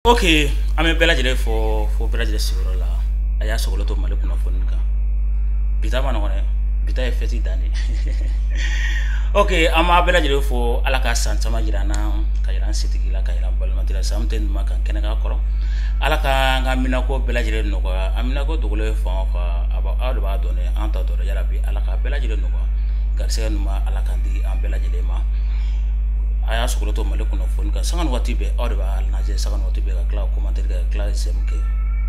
Okay, ame bela jere fo bela jere siguro la aya sogolo to male kuna fonika bita mana ngone bita e feti dani. Okay, ama bela jere fo ala ka santa ma jirana ka jiran sitigila ka jiran bal matira samten ma kan kene ka koro ala ka ngamina ko bela jere no ko amina ko dogole fa aba ado ba done anta do yara bi ala ka bela jere no ko garse no ma ala kan di am bela jere ma aya sogolo to male kuna fonika sangan wati be ado ba al naje sangan wati be ka kla commentaire ka kla semke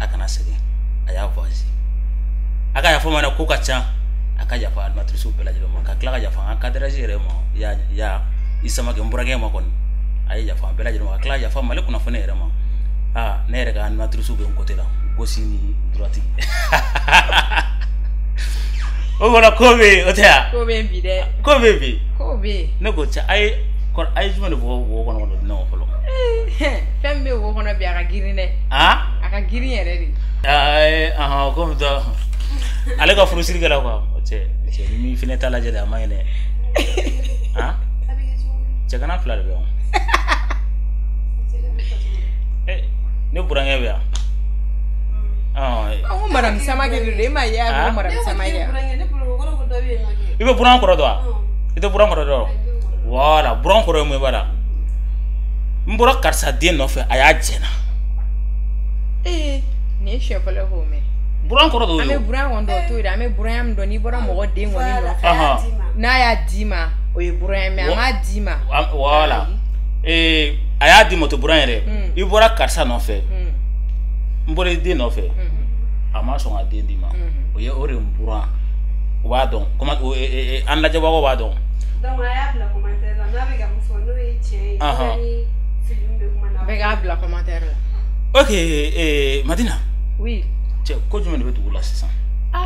akana sege aya voice aka ya fo mana ko kacha aka ya fa almatrisu bela jere ma ka kla ka ya fa aka derajere mo ya isama ke mburage ma kon ay ya fa bela jere ma kla ya fa male kuna fone ere ma ne ere ka almatrisu be ngote la gosini droiti o wala kobe o tea kobe bide kobe bi kobe ne go cha ay kon ay juma ne wo kono no folo fembe wo kono bi aka girine aka girin yere di ay ko do ale ko furu sirga la ko che mi fineta la jede amayne che kana flar be ne burange be o madam samage de ma ya o madam samage ibe buran ko do ite buran ko do wala buran ko mo bala mbura karsa den no fe aya jena ne chefale ho me buran ko do ame buran won do to ame buran am do ni bora mo den woni no na ya dima o ye buran me ama dima wala aya dima to buran re i bora karsa no fe mbore den no fe ama so nga den dima o ye ore buran wa don comment an la jaba wa don donc aya la commentaire la na vega mo fono e che ni film de kuma na vega la commentaire la okay Madina oui che ko jume ne be dugula sisan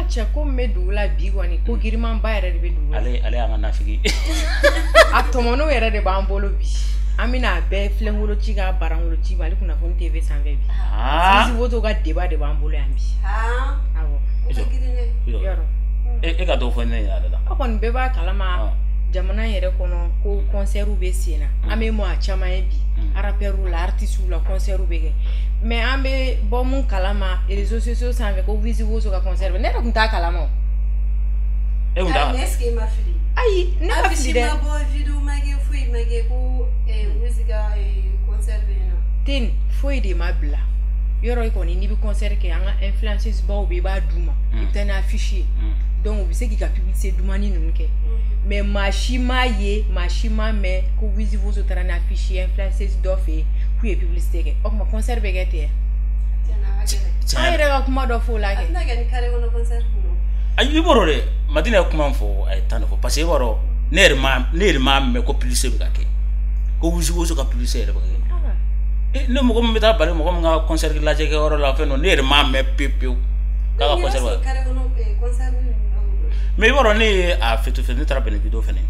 che ko me dugula bi woni ko girman ba yere de be dugula ale anga na figi atomono yere de ba mbolo bi amina be flengolo ci ga barangolo ci bali kuna fon TV 120 bi sisi woto ga débat de ba mbolo yambi awo yoro ka do fo ne ya da akon be ba kalama jamana yere kono ko concert be sina ame mo a chama bi araperu la artiste la concert be ge mais ambe bo mun kalama réseaux sociaux sanve ko visi wozo ka concert ne ko nta kalama unda neske ma fili ai ne ka fili de ma bo video mage fui mage ko musica concert be no tin foi de mabla yoro ko ni bi concert ke anga influencers ba o be ba duma ibta na afficher donc bi se ki ka publicité dumani nunke mais machima me ko wizi vozo tarana afficher influencers do fe ku e publicité ke o ma concert be gete ay rega kuma do fo la ke na ga ni kare wono concert no ay iborore Madina kuma fo ay tan fo parce que iboro ner ma me ko publicité be ke ko wizi vozo ka publicité be ke ne mo ko me ta bare mo ko nga concert la je ke oro la fe no ner ma me pipiu ka concert wa kare wono concert mais iboro ni a fetu fe ne tra ben video fene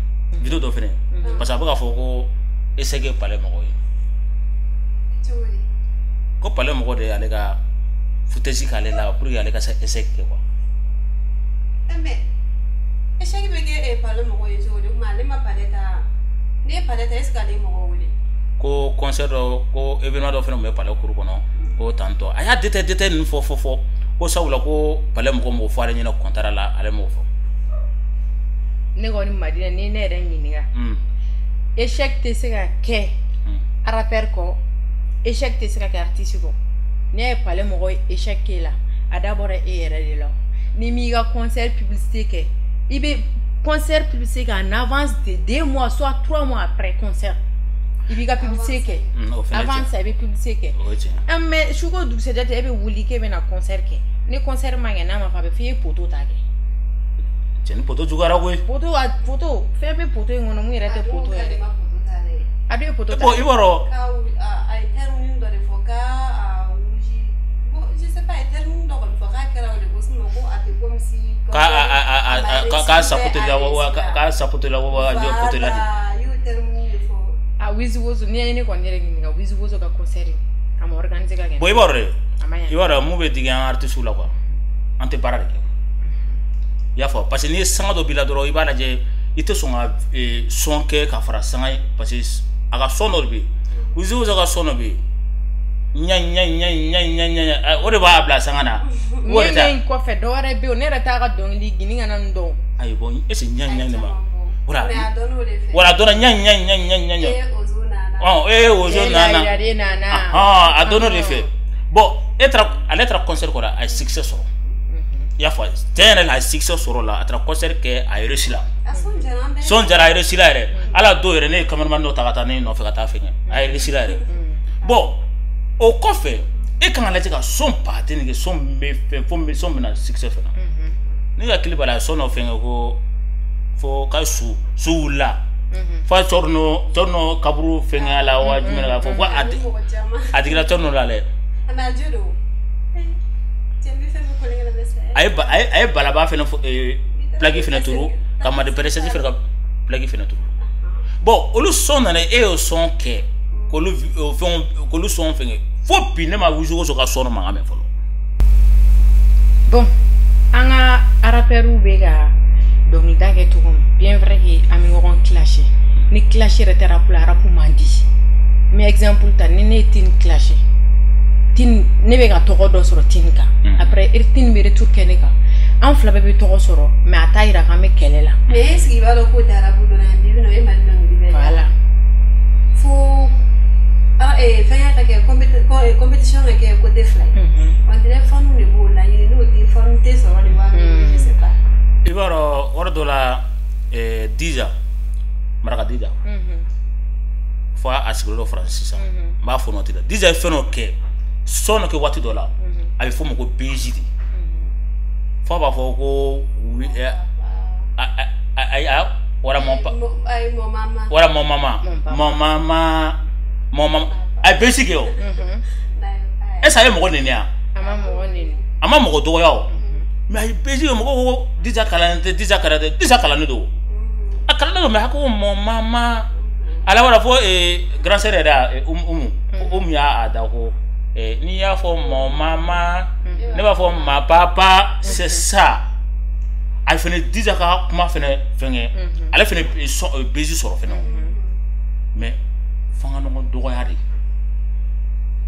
video do fene parce que ba fo ko essayer parler mo ko parler mo de ale ga futesi kale la pour y aller ka essayer quoi mais essayer be ke parler mo yo so de ma le ma paleta ne paleta escale mo wole ko concert ko événement do fene mo parler ko kono ko tanto aya dete ni fo ko sawla ko parler mo fo ale ni no contrat la ale mo fo ne goni Madina ni ne ren yiniga échec te sega ke araper ko échec te sega ke artiste ko ne pale mo échec ke la d'abord yere de la ni mi ga concert publicité ke ibe concert publicité en avance de 2 mois soit 3 mois après concert ibi ga publicité ke avant ça ibe publicité ke mais shugo du c'est ebe wuli ke be na concert ke ni concert ma ngena ma fa be fi poto ta ke Ceni poto juga ra koy poto febe poto ngono mu irate poto ele adu poto ta iboro ay termine do foka uji bo je sais pas termine do foka kera o de bosno ko ate comme si ka sapote la wa jo poto la you termine fo wizi wozo ni ko nyere ngi wizi wozo ka concert am organiser ka gen bo iboro mu be digan artiste la quoi ante parade ya fo parce que ni sanga do bila doro ibala je ite songa son ke ka fara sanga parce que aga sonor bi uzi uza ga sono bi nya o de b'a bila sangana o de ta ko fe do wara bi o ne ta ga don li gini ngana ndo ayi bon ese nya ne ma wala dona nya ozona na adono de fait bon elle tra concert ko la ay succès so ya fa tene la succès so la atra concert ke ay réussi la son jara ay réussi la re ala do re ne cameraman no ta ne no fe ta fe ay réussi la re bon o kɔfɛ e kan ka lajɛ ka son parti ni son bɛ fɛn fo son bɛna succès fana ne ka clip la son dɔ fɛngɛ ko fo ka su wulila fa tɔrɔnɔ kaburu fɛngɛ la wa jumɛn ka fɔ ko a digila tɔrɔnɔ la dɛ a ye balaba fɛnɛ plaki fɛnɛ turu ka madi pɛrɛsɛti fɛnɛ ka plaki fɛnɛ turu bon olu son nana e y'o son kɛ k'olu son fɛngɛ fo bi ne ma wusugo so ka son mankan mɛn fɔlɔ. Bon an ka rappeurs bɛ ka dɔnkilida kɛ cogo min bien vrai que an bɛ ɲɔgɔn clasher ni clasher yɛrɛ tɛ rap la rap man di mais exemple ta ni ne ye Tine clasher Tine ne bɛ ka tɔgɔ dɔ sɔrɔ Tine kan après Tine bɛ retour kɛ ne kan an fila bɛɛ bɛ tɔgɔ sɔrɔ mais a t'a yira k'an bɛ kɛlɛ la. mais est ce que i b'a dɔn k'o tɛ arabu dɔrɔn ye bi n'o ye mali dɔnkili bɛɛ ye. Voilà. Fo fɛn ka kɛ compétition ka kɛ côté fila ye on dirait fanu de b'o la ɲini n'o tɛ fanu tɛ sɔrɔ de b'a min je sais pas. I b'a dɔn yɔrɔ dɔ la Dija Maraka Dija fo a sigiyɔrɔ Faransi sisan n b'a fɔ nɔ ten Dija ye fɛn dɔ kɛ son dɔ kɛ waati dɔ la a bɛ fɔ o ma ko BJ de fo a b'a fɔ ko wara mama ay BJ kɛ o est-ce que a ye mɔgɔ nɛni wa a ma mɔgɔ dɔgɔya o mais a ye BJ kɛ mɔgɔ ko Dija kalannen tɛ Dija kalannen don a kalannen don mais a ko mama ala wala fo grand sœur yɛrɛ umu y'a da ko n'i y'a fɔ mama ne b'a fɔ ma papa c'est ça a fɛnɛ Dija ka kuma fɛnɛ fɛngɛ ale fɛnɛ BJ sɔrɔ fɛnɛ mais fanga ɲɔgɔn dɔgɔya de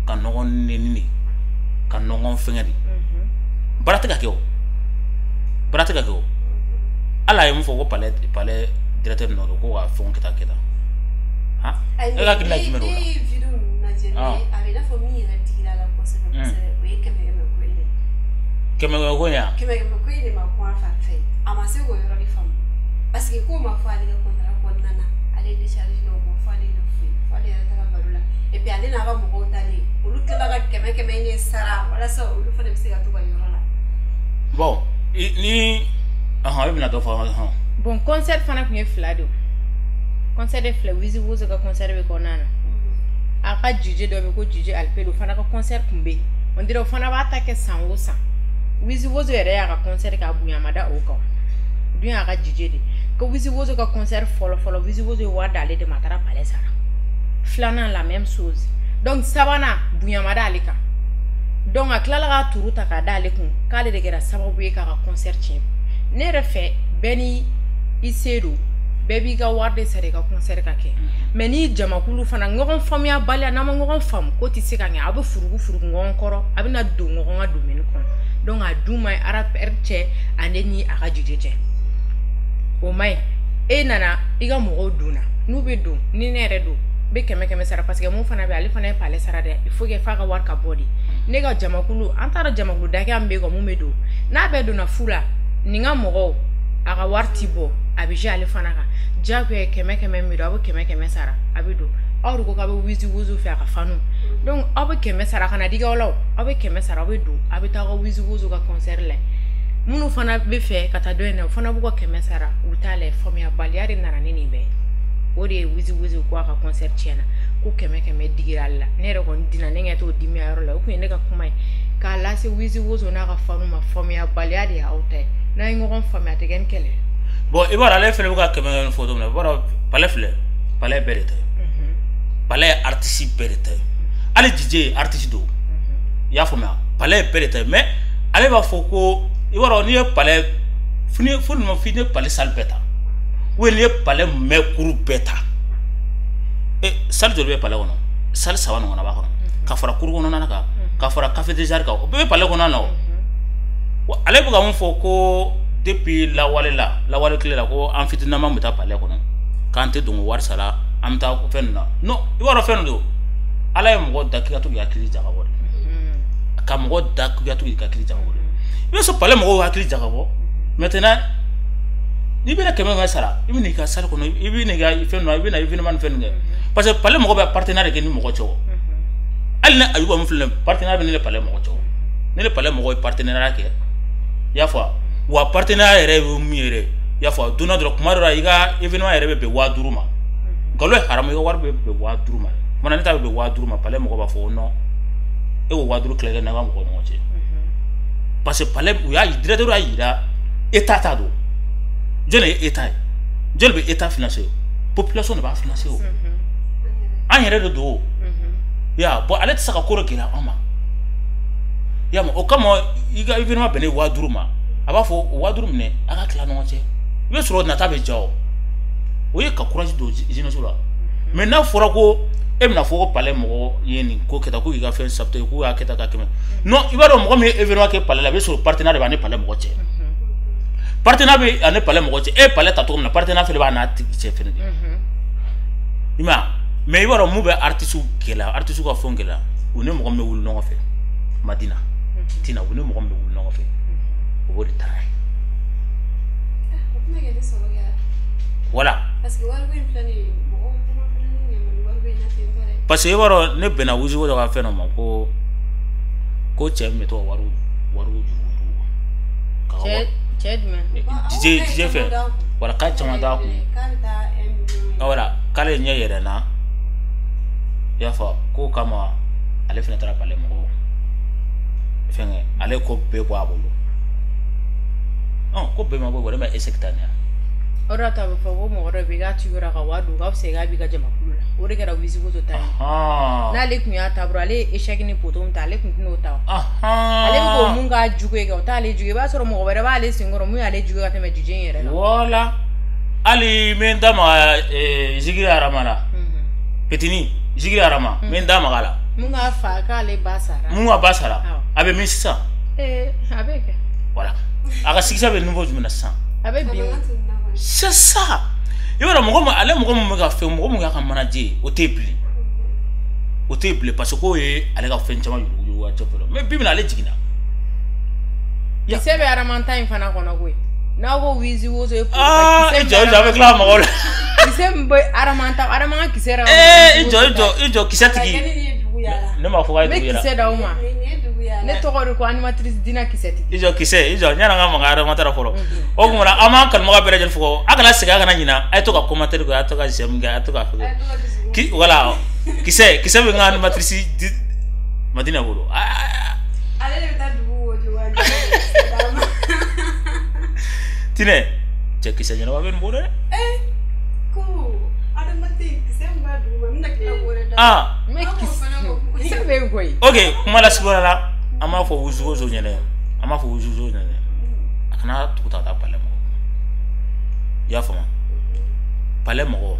ka ɲɔgɔn nɛni de ka ɲɔgɔn fɛngɛ de baara tɛ ka kɛ o ala ye mun fɔ ko palais directeur nɔ don ko ka fɛnw kɛ tan han e ka hakili la jumɛn o la a bɛ i n'a fɔ min yɛrɛ digila la kosɛbɛ kosɛbɛ o ye kɛmɛ ko in de kɛmɛ ko in ya kɛmɛ ko in de ma kuma fan fɛ a ma se k'o yɔrɔ de faamu parce que k'o ma fɔ ale ka contrat kɔnɔna na ale ye décharge dɔw ma fɔ ale de foyi fɔ ale yɛrɛ taga baro la et puis ale n'a ka mɔgɔw talen olu tila ka kɛmɛ in de sara walasa olu fana bɛ se ka to ka yɔrɔ la. bon ni i bɛna dɔ fɔ bon concert fana tun ye fila de o concert de fila Wizi Wozo ka concert bɛ kɔnɔna na a ka DJ dɔ bɛ ko DJ Alpelo fana ka concert tun bɛ yen on dirait o fana b'a ta kɛ san o san Wizi Wozo yɛrɛ y'a ka concert k'a bonya ma da o kan dun y'a ka DJ de ko Wizi Wozo ka concert fɔlɔ Wizi Wozo ye wari d'ale de ma a taara palais sara filanan la même chose donc sabanan bonya ma d'ale kan donc a tilala ka turu ta k'a d'ale kun k'ale de kɛra sababu ye k'a ka concert tiɲɛ ne yɛrɛ fɛ bɛɛ ni i se don bɛɛ b'i ka wari de sara i ka concert ka kɛ mais ni jamakulu fana ɲɔgɔn faamuya baliya n'a ma ɲɔgɔn faamu ko tɛ se ka ɲɛ a bɛ furugu ɲɔgɔn kɔrɔ a bɛna don ɲɔgɔn ka domaine kɔnɔ donc a dun ma ɲi rappeur cɛ ale ni a ka DJ cɛ o ma ɲi e nana i ka mɔgɔw donna n'u bɛ don ni ne yɛrɛ don bɛ kɛmɛ sara parce que mun fana bɛ ale fana ye palais sara dɛ il faut que f'a ka wari ka bɔ de ne ka jamakulu an taara jamakulu dakɛ min bɛ yen ka mun bɛ don n'a bɛɛ donna fu la nin ka mɔgɔw a ka wari ti bɔ a bɛ jɛ ale fana kan jagoya kɛmɛ min don a bɛ kɛmɛ sara a bɛ don aw de ko k'a bɛ Wizi Wozo fɛ a ka fanu donc aw bɛ kɛmɛ sara kana digi aw la aw bɛ kɛmɛ sara aw bɛ don a bɛ taa aw ka Wizi Wozo ka concert la minnu fana bɛ fɛ ka taa dɔ in na o fana b'u ka kɛmɛ sara u t'a la faamuyabaliya de nana ni nin bɛɛ o de ye Wizi Wozo ko a ka concert tiɲɛna ko kɛmɛ digira ale la ne yɛrɛ kɔni dina ne ɲɛ t'o dimiya yɔrɔ la o kun ye ne ka kuma ye k'a lase Wizi Wozo n'a ka fanu ma faamuyabaliya de ye aw ta ye n'a ye ɲɔgɔn faamuya a tɛ kɛ ni kɛlɛ. bon i b'a dɔn ale fɛnɛ bɛ ka kɛmɛ fɔ cogo min na i b'a dɔn palais filɛ palais bɛɛ de ta ye palais ye artiste bɛɛ de ta ye hali DJ ye artiste don i y'a faamuya palais bɛɛ de ta ye mais ale b'a fɔ ko i b'a dɔn n'i ye palais fo n'i ye palais salle bɛɛ ta ou n'i ye palais mɛkuru bɛɛ ta salle joli bɛ palais kɔnɔ salle 3 ɲɔgɔnna b'a kɔnɔ ka fara kuru kɔnɔna na ka fara café des arts kan o bɛɛ bɛ palais kɔnɔna na o ale bɛ ka mun fɔ ko depuis lawale tile la ko an fitinama bɛ taa palais kɔnɔ k'an tɛ don wari sara an bɛ taa fɛn ninnu na non i b'a dɔn fɛn dɔ don ala ye mɔgɔ da k'i ka to k'i hakili jagabɔ de ka mɔgɔ da k'i ka to k'i hakili jagabɔ de i bɛ sɔrɔ palais mɔgɔw hakili jagabɔ maintenant n'i bɛna 100 sara i bɛ n'i ka salle kɔnɔ i bɛ n'i ka fɛn dɔ i bɛ na événement ni fɛn kɛ parce que palais mɔgɔ bɛ partenaire kɛ ni mɔgɔ cɛ o hali ni Ayuba mun filɛ partenaire bɛ ne le palais mɔgɔ cɛ o ne le palais mɔgɔ ye partenariat kɛ i y'a fɔ wa partenaire yɛrɛ ye mun yɛrɛ i y'a fɔ don dɔ dɔrɔn kuma dɔ la i ka événement yɛrɛ bɛ bɛn 5000 ma nkalon ye haramu i ka wari bɛ bɛn 5000 ma mana ne ta bɛ bɛn 5000 ma palais mɔgɔ b'a fɔ non e ko 5000 tila n'a ka mɔgɔ ɲɔgɔn cɛ parce que palais u y'a directeur y'a yira état ta don jɔn ye état ye jɔn bɛ état financer population de b'a financer o an yɛrɛ de don ya bon ale tɛ se ka ko dɔ gɛlɛya an ma ya o kama i ka événement bɛnnen 5000 ma a b'a fɔ o 5000 minɛ a ka tila ɲɔgɔn cɛ i bɛ sɔrɔ nata bɛ ja o ye ka courage don jeunesse la mais n'a fɔra ko e bɛna fɔ ko palais mɔgɔ ye nin ko kɛta k'u y'i ka fɛn saboter k'u y'a kɛta ka kɛmɛ non i b'a dɔn mɔgɔ min ye événement kɛ palais la i bɛ sɔrɔ partenaire de b'a ni palais mɔgɔ cɛ partenaire bɛ ani palais mɔgɔ cɛ e palais ta cogo min na partenaire fɛnɛ b'a n'a tigi cɛ fɛnɛ de i m'a ye mais i b'a dɔn mun bɛ artiste gɛlɛya artiste ka fɛnw gɛlɛya u ni mɔgɔ min bɛ wuli ɲɔgɔn fɛ Madina Tina u ni mɔgɔ min bɛ wuli ɲɔgɔn fɛ o b'o de ta ye voilà parce que i b'a dɔn ne bɛnna wusuko dɔ ka fɛn dɔ ma ko cɛ min bɛ to ka wariw jugu cɛ jumɛn DJ fɛ wala k'a caman t'a kun voilà k'ale ɲɛ yɛlɛnna i y'a fɔ ko kama ale fɛnɛ taara palais mɔgɔw fɛnkɛ ale ko bɛɛ bɔ a bolo ko bɛɛ ma bɔ bolo mais échec ta ɲɛ o de y'a to a bɛ fɔ ko mɔgɔ dɔ bɛ yen k'a tugura ka wari don k'a bɛ se k'a b'i ka jamakulu la o de kɛra Wizkid ta ye n'ale tun y'a ta bolo ale ye échec ni poto min ta ale tun tɛn'o ta o ale bɛ k'o mun k'a jugu ye kɛ o t'ale jugu i b'a sɔrɔ mɔgɔ wɛrɛ b'ale senkɔrɔ mun y'ale jugu ka tɛmɛ DJ in yɛrɛ la voilà hali n bɛ n da maga Zigiri Arama la Petini Zigiri Arama n bɛ n da maga la mun k'a fa k'ale ba sara mun ka ba sara a bɛ min sisan a bɛ kɛ voilà a ka sigisa bɛ niveau jumɛn na sisan a bɛ bin c'est ça i b'a dɔn mɔgɔ min ale mɔgɔ min bɛ ka fɛn mɔgɔ min y'a ka manager ye o tɛ bilen parce que k'o ye ale ka fɛn caman yurugu a cɛ fɔlɔ mais bi bi in na ale jiginna kisɛ bɛ Aramanta in fana kɔnɔ koyi n'aw ko Wizkid ye i jɔ a bɛ tila mɔgɔw la kisɛ min bɛ Aramanta kisɛ yɛrɛ i jɔ kisɛ tigi ne m'a fɔ k'a ye dugu yɛrɛ ne kisɛ d'aw ma ne tɔgɔ de ko animatrice Dina kisɛ tigi i jɔ kisɛ ɲani an ka maga Aramanta la fɔlɔ o tuma na an b'an kanubaga bɛɛ lajɛlen fɔ a kana segin a kana ɲina a ye to ka commentaire kɛ a ye to ka j'aime kɛ a ye to ka fɛ voilà kisɛ bɛ n ka animatrice Madina bolo ale de bɛ taa dugu wo cogoya Tinɛ cɛ kisɛ ɲɛnama bɛ nin bolo dɛ ko adamaden kisɛ min b'a dugu ma n bɛna tila k'o de da kisɛ bɛ yen koyi ok kuma lasurunya la an b'a fɔ Wizkid ɲɛnɛ an b'a fɔ Wizkid ɲɛnɛ a kana tugu ta ka taa palais mɔgɔ i y'a faamu palais mɔgɔ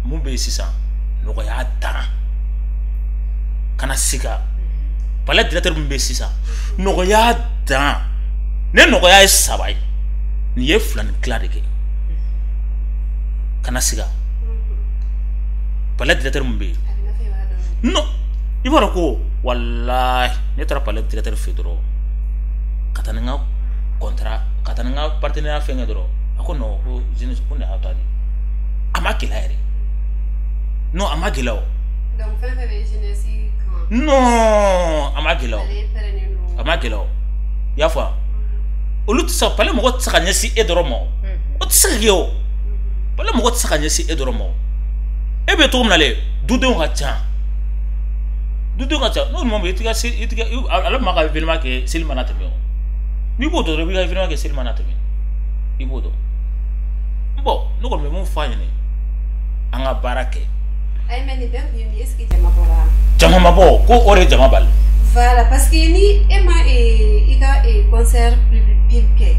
mun bɛ yen sisan nɔgɔya dan kana siga palais directeur mun bɛ yen sisan nɔgɔya dan ne nɔgɔya ye 3 ye nin ye 2 ni tila de kɛ kana siga palais directeur mun bɛ yen non i b'a dɔn ko walayi ne taara palais directeur fɛ dɔrɔn ka taa ni n ka contrat ka taa ni n ka partenariat fɛn kɛ dɔrɔn a ko non ko jeunesse ko nin y'a ta de a ma gɛlɛya yɛrɛ non a ma gɛlɛya o donc fɛn fɛn bɛ jeunesse kan non a ma gɛlɛya o a ma gɛlɛya o i y'a fɔ olu tɛ se palais mɔgɔ tɛ se ka ɲɛsin e dɔrɔn ma o tɛ se ka kɛ o palais mɔgɔ tɛ se ka ɲɛsin e dɔrɔn ma o e bɛ cogo min na dɛ dudenw ka ca n'o ɲuman bɛ i tɛ ale ma ka événement kɛ seli mana tɛmɛ o n'i b'o dɔn dɔrɔn i b'i ka événement kɛ seli mana tɛmɛ i b'o dɔn bon ne kɔni bɛ mun f'a ɲɛna an ka baara kɛ. ayi mais nin bɛɛ kun ye min ye est-ce que jama bɔra. jama ma bɔ ko o de ye jama bali. voilà parce que ni e ma i ka concert public kɛ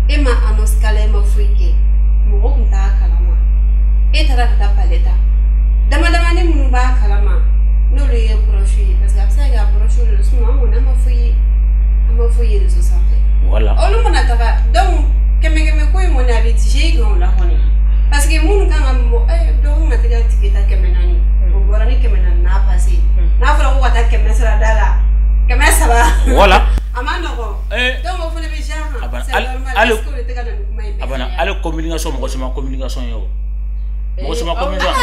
e ma annonce kala e ma foyi kɛ mɔgɔ kun t'a kalama e taara ka taa palais ta damadamani minnu b'a kalama nous les approcher parce que ça y a approché le souvent on a ma fouillé les autres voilà oh le mana tava donc keme ko mo na bi tije ko la honi parce que mun kan mo do na tiga tikita keme nani o borani keme na passé na fara ko ta keme sala dala keme saba voilà amana ko donc o fele bi jama abana ale communication mo sama communication yo mo sama communication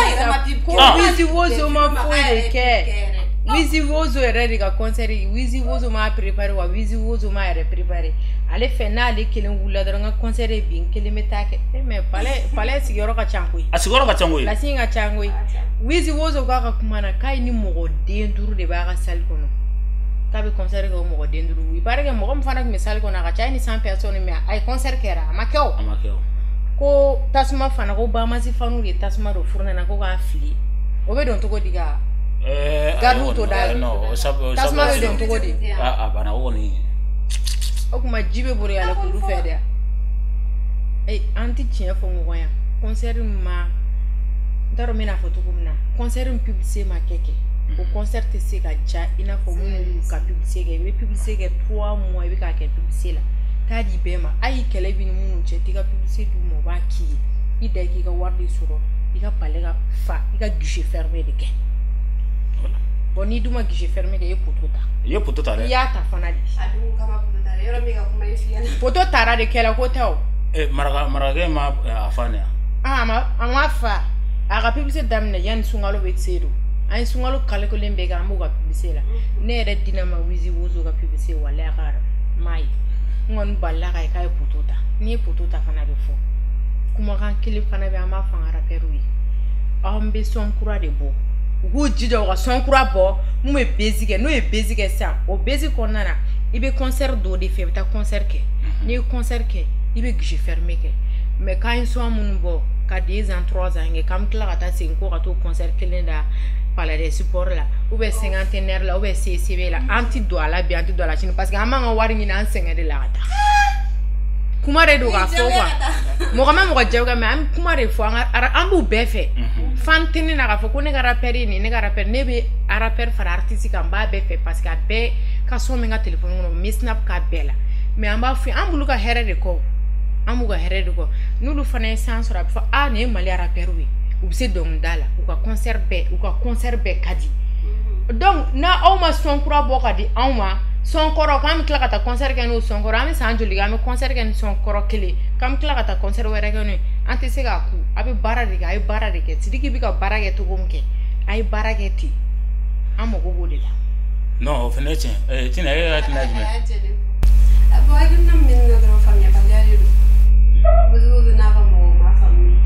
wizi wozo ma foi ke wizi wozo eredi ka concert wizi wozo ma préparer wa wizi wozo ma ere préparer ale fe na ale kelen wula dronga concert bin kelen metake mais pale sigoro ka chankui asigoro ka chankui la singa chankui wizi wozo ka kumana kai ni mogo denduru de ba ka salle kono kabe concert ko mogo denduru wi pare ke mogo mfana ko salle kono ka chai ni 100 personnes mais ay concert kera amakeo ko tasuma fana ko ba masi fanu de tasuma do furna na ko ka fli o be don to ko diga gardu to da no tasuma be don to ko di bana woni o kuma jibe buri ala ko du fede anti tien fo mo ya concert ma daro mena foto ko mna concert publicité ma keke o concert se ka ja ina fo mo ka publicité ke be publicité ke 3 mois be ka ke publicité la tadi bema ay kele bi mu che tiga publicité du mo ba ki ida ki ga wardi suro iga palega fa iga guichet fermé de ke boni duma guichet fermé ke ye potota le ya ta fana di adu kama potota le yoro mi ga kuma yifiana poto tara de kela ko taw maraga ma afania ama fa aga publicité damne yan sungalo be tsedo ay sungalo kale ko lembe ga mo ga publicité la ne re dinama wizi wozo ga publicité wala ga mai ngon balla kay potota ni potota fana be fo kuma kan clip fana be ama fanga raperui ambe son kura de bo hu jijo ga son kura bo mu e basique no e basique sa o basique onana ibe concert do de fe ta concert ke ni concert ke ibe gji fermé ke mais quand so mun bo ka 2 ans 3 ans nge kam kla ta 5 ko ka to concert kelenda pala de support la ou be cinquantenaire la ou be CCB la anti do la bi anti do la chine parce que amanga wari ni nan senga de la ta kumare do ga fo kwa mo kama mo jawga me am kumare fo ambu befe fantini na ga fo ko ne ga rapper ni ne ga rapper ne be rapper fara artiste kan ba befe parce que be ka so me nga telephone no mi snap ka bela me amba fi ambulu ka here de ko amuga here de ko nulu fana sans rap fo ne mali rapper wi ou c'est donc dala ou ka concert be kadi donc na o ma son kura bo kadi on ma son koro kam kla kata concert ke no son koro am sanjo liga me concert ke son koro kele kam kla kata concert were ke no anti se ga ku abi bara de ga ay bara de ke sidiki bi ka bara ke to gomke ay bara ke ti amo go bode la no feneche tina ya tina jme abo ay dum nam min no do famille baliari do buzu na ba mo ma famille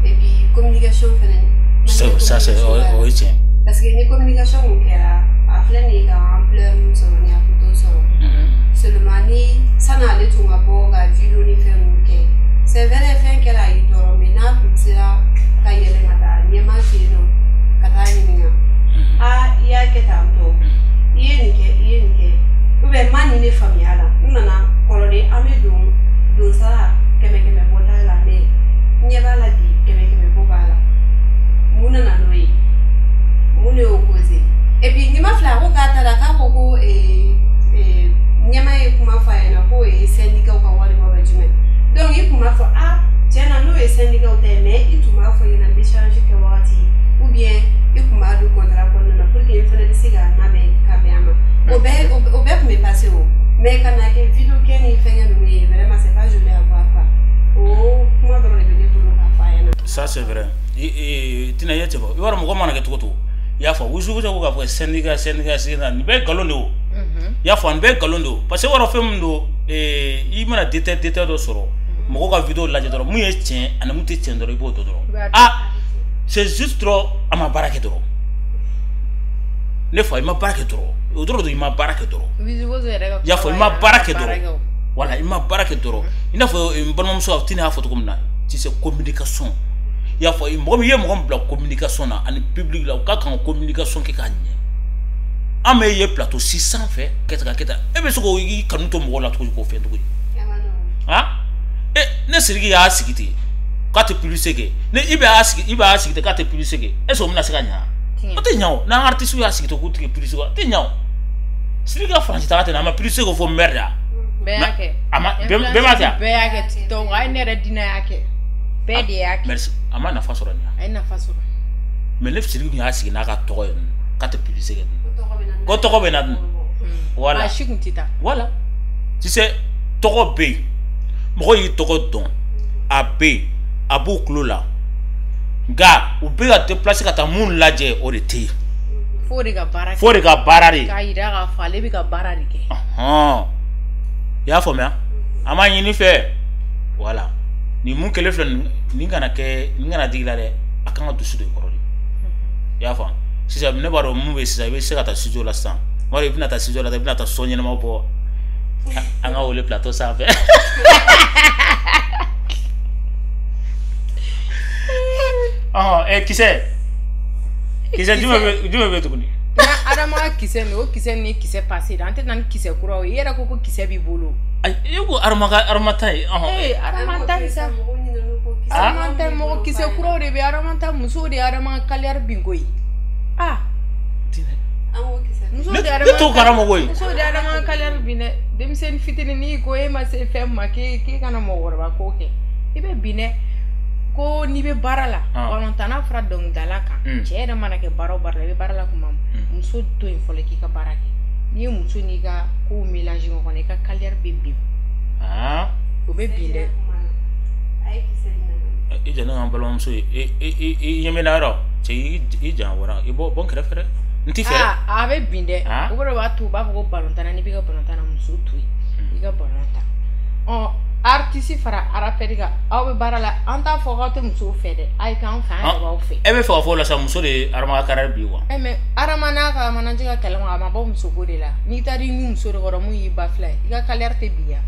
et puis communication feneen ça c'est tien parce que les communications on kera a flani ga ampleur nous so ni a photo so seulement ni sana le tunga bo ga video ni fait ke c'est vrai fait que la idoro mena putira ka yele mata nyema fino kata ni nga ya ke tanto yeni ke ube mani ne familiala nana kolori amedu do sara keme bota la me nyeba la di keme bobala muna na noi mune opposé et puis ni ma fla ko kata la ka ko nyama e kuma fa na ko e syndicat ko wali mo bajume donc i kuma fa tena no e syndicat te me i tuma fa yana décharger ke wati ou bien i kuma do contrat ko na pour que il faut le siga na me ka be ama au me passer au mais quand na ke vidéo ken il fait no me vraiment c'est pas je vais avoir pas kuma do le be do ka fa yana ça c'est vrai tina yete bo i wara mo mana ke to ya fa wuzu ko ga fa syndicat sina ni be galon do ya fa ni be galon do parce que wara fem do i mana détail do soro mo ga vidéo la jadoro mu ye tien ana mu te tien do ibo to do c'est juste trop ama barake do ne fa ma barake do o do ma barake do ya fa ma barake do voilà ma barake do ina fa bonum so tina fa to comme na ci c'est communication ya fa mo mi ye mo bla communication na ani public la ka kan communication ke kanye ame ye plateau 600 fait keta e be so ko yi kanu to mo la to ko fe to ne sirigi ya sikiti ka te publicité ke ne ibe a sikiti ka te publicité ke e so mo na se kanya o tɛ ɲa o n'an artiste y'a sigi to k'u tigɛ prise kɔ o tɛ ɲa o Sirika Franci taga tɛ na a ma prise ko fo merde a bɛɛ y'a kɛ bɛɛ m'a kɛ bɛɛ y'a kɛ donc a ye ne yɛrɛ dina y'a kɛ bɛɛ de y'a kɛ merci a ma nafa sɔrɔ nin a ye nafa sɔrɔ mais ne Siriki y'a sigi n'a ka tɔgɔ ye k'a tɛ prise kɛ ko tɔgɔ bɛ na dun voilà a si kun tɛ taa voilà tu sais tɔgɔ bɛ yen mɔgɔ y'i tɔgɔ dɔn a bɛ yen a b'u tulo la nka u bɛ ka déplacer ka taa mun lajɛ o de tɛ yen fo de ka baara kɛ fo de ka baara de k'a yira k'a fɔ ale bɛ ka baara de kɛ i y'a faamuya an b'a ɲini fɛ voilà ni mun kɛlen filɛ nin kana digi la dɛ a kan ka dusu de kɔrɔ de i y'a faamu sisan ne b'a dɔn mun bɛ sisan i bɛ se ka taa studio la sisan wala i bɛna taa studio la i bɛna taa so ɲɛnama bɔ an ka wele plateau sanfɛ kisɛ jumɛn bɛ tuguni adama kisɛ nin o kisɛ ni kisɛ passé an tɛ na ni kisɛ kuraw ye i yɛrɛ ko kisɛ b'i bolo i ko adama ta ye adama ta ye sa adama ta mɔgɔ kisɛ kuraw de bɛ adama ta musow de adama kaliyari bin koyi musow de adama kaliyari bin dɛ denmisɛnnin fitinin n'i ko e ma se fɛn ma k'e kana mɔgɔkɔrɔba ko kɛ i bɛ bin dɛ ko n'i bɛ baara la balontan n'a fɔra dɔnkilidala kan cɛ yɛrɛ mana kɛ baara o baara la i bɛ baara la kuma muso to yen fɔlɔ k'i ka baara kɛ n'i ye muso n'i ka kow mélange ɲɔgɔn kɔnɔ i ka kaliyari bɛ bin o bɛ bin dɛ i jɛ ne ka balimamuso ye i ɲɛmina yɔrɔ cɛ i jan wɔra i bɔ n kɛrɛfɛ dɛ n t'i fɛ dɛ a bɛ bin dɛ o de b'a to u b'a fɔ ko balontan na n'i bɛ ka balontan na muso to yen i ka balontan artiste fara rapper kan aw bɛ baara la an t'a fɔ k'aw tɛ musow fɛ dɛ a ye k'an fɛ an yɛrɛ b'aw fɛ e bɛ fɛ ka fɔ o la sa muso de ye Adama ka carrière bi wa mais Adama n'a ka manajɛ ka kɛlɛ ma a ma bɔ musoko de la n'i taara i ni muso de kɔrɔ mun y'i ba fila ye i ka carrière tɛ bin yan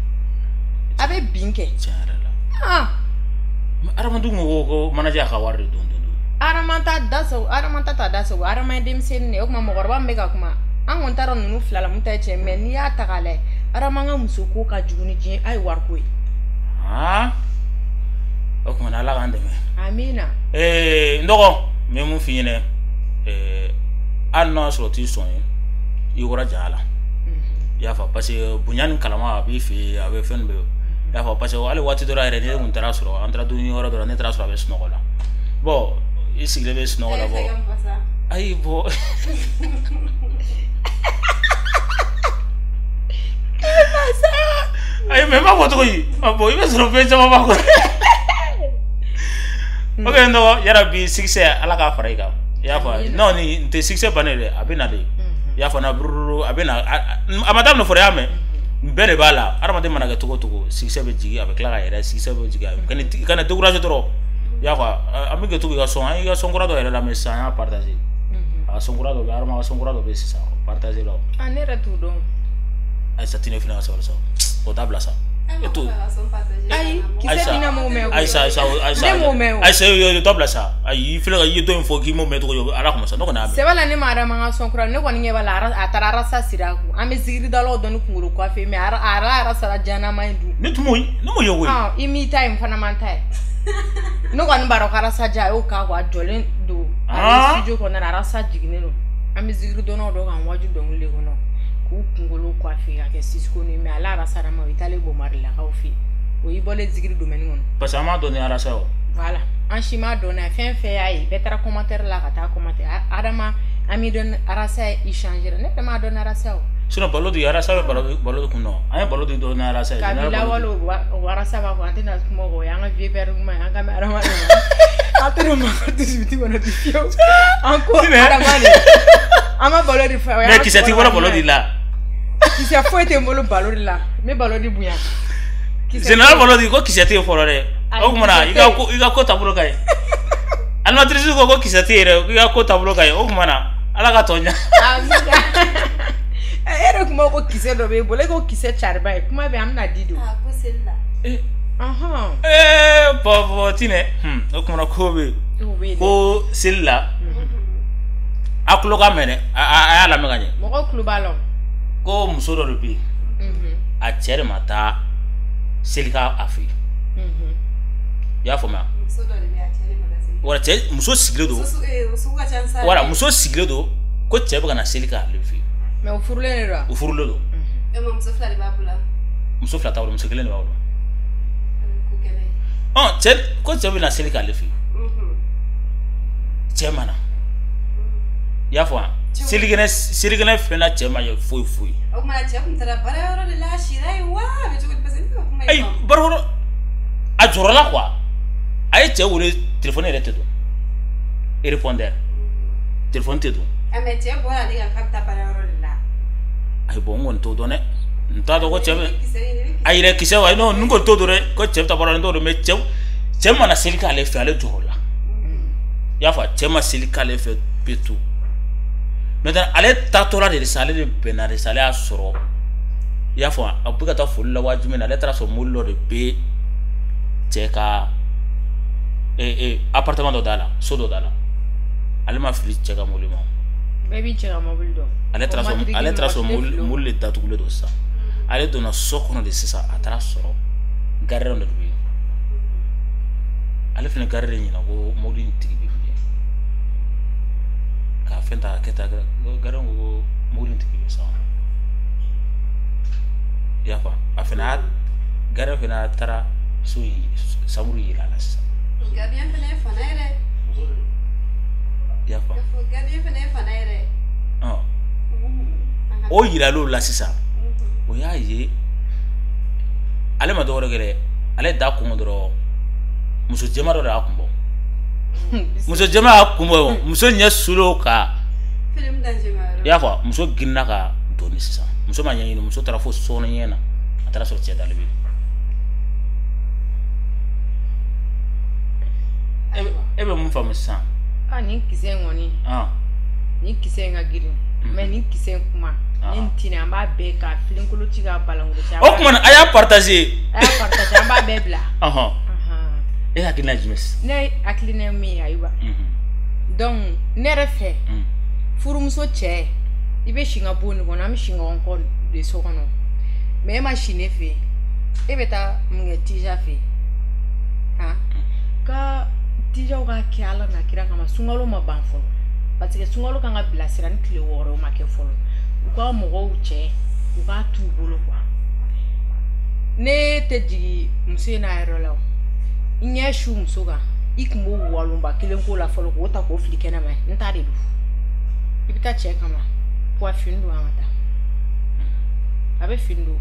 a bɛ bin kɛ tiɲɛ yɛrɛ la Adama dun ko manajɛ ka wari de don Adama ta da sago Adama ta da sago Adama ye denmisɛnnin de ye o kuma mɔgɔkɔrɔba min bɛ ka kuma an kɔni taara ninnu fila la mun ta ye tiɲɛ mais n'i y'a ta k'a lajɛ Adama ka muso ko ka jugu ni diɲɛ a ye wariko ye o kuma ala k'an dɛmɛ amina n dɔgɔ n bɛ mun f'i ɲɛna hali n'a sɔrɔ t'i sɔn ye i wɔra ja la i y'a fɔ parce que bonya ni kalama a b'i fɛ yen a bɛ fɛn bɛɛ i y'a fɔ parce que hali waati dɔ la yɛrɛ ne kun taara sɔrɔ an taara dumuni yɔrɔ dɔ la ne taara sɔrɔ a bɛ sunɔgɔ la bon i sigilen bɛ sunɔgɔ la bɔ ayi bɔ ayi mais ma fɔ cogo di bon i bɛ sɔrɔ fɛn caman b'a kɔnɔ ok n dɔgɔ yɛrɛ bi succès ala k'a fara i kan i y'a fɔ non nin tɛ succès bannen dɛ a bɛ na de i y'a fɔ na bururu a bɛ na a ma daminɛ fɔlɔ i y'a mɛn bɛɛ de b'a la adamaden mana kɛ cogo o cogo succès bɛ jigin a bɛ tila ka yɛrɛ succès bɛ jigin kana découragé dɔrɔn i y'a fɔ an bɛ kɛ to k'i ka sɔn an y'i ka sɔn kura dɔ yɛrɛ lamɛn sisan an y'a partagé a sɔn kura dɔ bɛ Adama ka sɔn kura dɔ bɛ sisan partagé la ne yɛrɛ t'o dɔn Aïssa tine fina ka sabali sa o dabila sa e to ayi kisɛ dina m'o mɛn Aïssa ne m'o mɛn o Aïssa yo dabila sa ayi filɛ ka i ye dɔ in fɔ k'i m'o mɛn cogo ala kuma sa ne kɔni y'a mɛn c'est vrai ne ma Adama ka sɔn kura ne kɔni ɲɛ b'a la a taara arasa siri a kun an bɛ zikiridalaw dɔn ni kunkolo kɔfɛ mais arasa janama in dun ne tun m'o ye koyi i m'i ta ye n fana man ta ye ne kɔni b'a dɔn ko arasa ja a y'o k'a kɔ a jɔlen don a bɛ studio kɔnɔna na arasa jiginnen don an bɛ zikiridɔnnaw dɔn k'an waju dɔnkili de kɔnɔ k'u kunkolo kɔfɛ ka kɛ Cisco ni mais ala arasa ma o i taalen Bomari lakaw fɛ yen o y'i bɔlen zikiri domaine kɔnɔ parce que an m'a dɔn ni arasa o voilà an si m'a dɔn n'a ye fɛn fɛn y'a ye bɛɛ taara commentaire la ka taa commenter Adama an m'i dɔn arasa i changé ne yɛrɛ m'a dɔn arasa o sinon balo de arasa bɛ balo de kun dɔn an ye balo de dɔn ni arasa ye kabila walo o arasa b'a fɔ an tɛna kuma o y'an ka vieux père kuma ye an ka mɛn Adama de ma an tɛna maka disibiti kɔnɔ di fiyewu an ko Adama de an ma balo de fɛ mais kisɛ t'i bolo balo de la kisɛ foyi tɛ n bolo balo de la n bɛ balo de bonya général balo de ko kisɛ tɛ yen fɔlɔ dɛ o kumana i ka ko taabolo ka ɲi animatrice ko kisɛ tɛ yen dɛ i ka ko taabolo ka ɲi o kumana ala ka tɔ ɲa e yɛrɛ kuma ko kisɛ dɔ b'e bolo e ko kisɛ cariba ye kuma bɛ an bɛna di don bɔn tinɛ o kumana ko bɛ yen ko seli la a tulo ka mɛn dɛ a y'a lamɛn ka ɲɛ mɔgɔ tulo b'a la ko muso dɔ de bɛ yen a cɛ de ma taa seli ka a fɛ yen i y'a faamuya wala cɛ muso sigilen don wala muso sigilen don ko cɛ bɛ ka na seli k'ale fɛ yen mais o furulen de don o furulen don muso fila de b'a bolo muso fila t'a bolo muso kelen de b'a bolo cɛ ko cɛ bɛ na seli k'ale fɛ yen cɛ ma na i y'a fɔ wa selikɛnɛ fɛnɛ cɛ ma ye foyi foyi o tuma cɛ tun taara baarayɔrɔ de la sira ye wa a bɛ cogo di parce que ne ka kuma ye ayi baarayɔrɔ a jɔrɔla quoi a ye cɛ wele téléphone yɛrɛ tɛ don répondeur téléphone tɛ don mais cɛ bɔra ale kan k'a bɛ taa baarayɔrɔ de la ayi bon n kɔni t'o dɔn dɛ n t'a dɔn ko cɛ bɛ a yɛrɛ kisɛ wa non n kɔni t'o dɔn dɛ ko cɛ bɛ taa baarayɔrɔ n t'o dɔn mais cɛ mana seli k'ale fɛ ale jɔrɔla i y'a fɔ cɛ ma seli k'ale fɛ petu maintenant ale taatɔla de sa ale de bɛnna de sa ale y'a sɔrɔ i y'a fɔ a bɛ ka taa foli la waati min na ale taara sɔrɔ mobili dɔ de bɛ cɛ ka appartement dɔ da la so dɔ da la ale ma fili cɛ ka mobili ma bɛɛ b'i cɛ ka mobili dɔn ale taara sɔrɔ mobili de datugulen don sisan ale donna so kɔnɔ de sisan a taara sɔrɔ gardien dɔ de bɛ yen ale fana gardien ɲina ko mobili in tigi bɛ min k'a fɛn ta kɛ ta gardien ko mobili in tigi bɛ san i y'a fɔ a fana gardien fana taara so samuru yira a la sisan gardien fana ye fana ye dɛ i y'a fɔ gardien fana ye fana ye dɛ o yiral'o la sisan o y'a ye ale ma dɔwɛrɛ kɛ dɛ ale da kɔngɔ dɔrɔn muso jɛma dɔ de y'a kun bɔ muso jɛma y'a kun bɔ muso ɲɛ sul'o kan i y'a fɔ muso girinna ka doni sisan muso ma ɲɛɲini muso taara fo sɔɔni ɲɛ na a taara sɔrɔ cɛ dalen bɛ yen e bɛ mun faamu sisan nin kisɛ in kɔni nin kisɛ in ka girin mais nin kisɛ in kuma ni ntini an b'a bɛɛ ka filenkolo ci ka balankolo ci o kuma a y'a partager an b'a bɛɛ bila e hakilina jumɛn sisan ne hakilina ye min ye ayiwa donc ne yɛrɛ fɛ furumuso cɛ i bɛ si n ka bon nin kɔnɔ an bɛ si ɲɔgɔn kɔ de so kɔnɔ mais e ma si ne fɛ e bɛ taa mun kɛ tija fɛ ka tijaw ka kɛ ala na kira kama sunkalo ma ban fɔlɔ parce que sunkalo kan ka bilasira ni tile 6 o ma kɛ fɔlɔ u ka mɔgɔw cɛ u k'a t'u bolo quoi ne tɛ jigin muso in n'a yɛrɛ la o i ɲɛ su muso kan i kun b'o walonba kelen ko la fɔlɔ k'o ta k'o fili kɛnɛma n ta de don i bɛ taa cɛ kama wa fini don an ka taa a bɛ fini don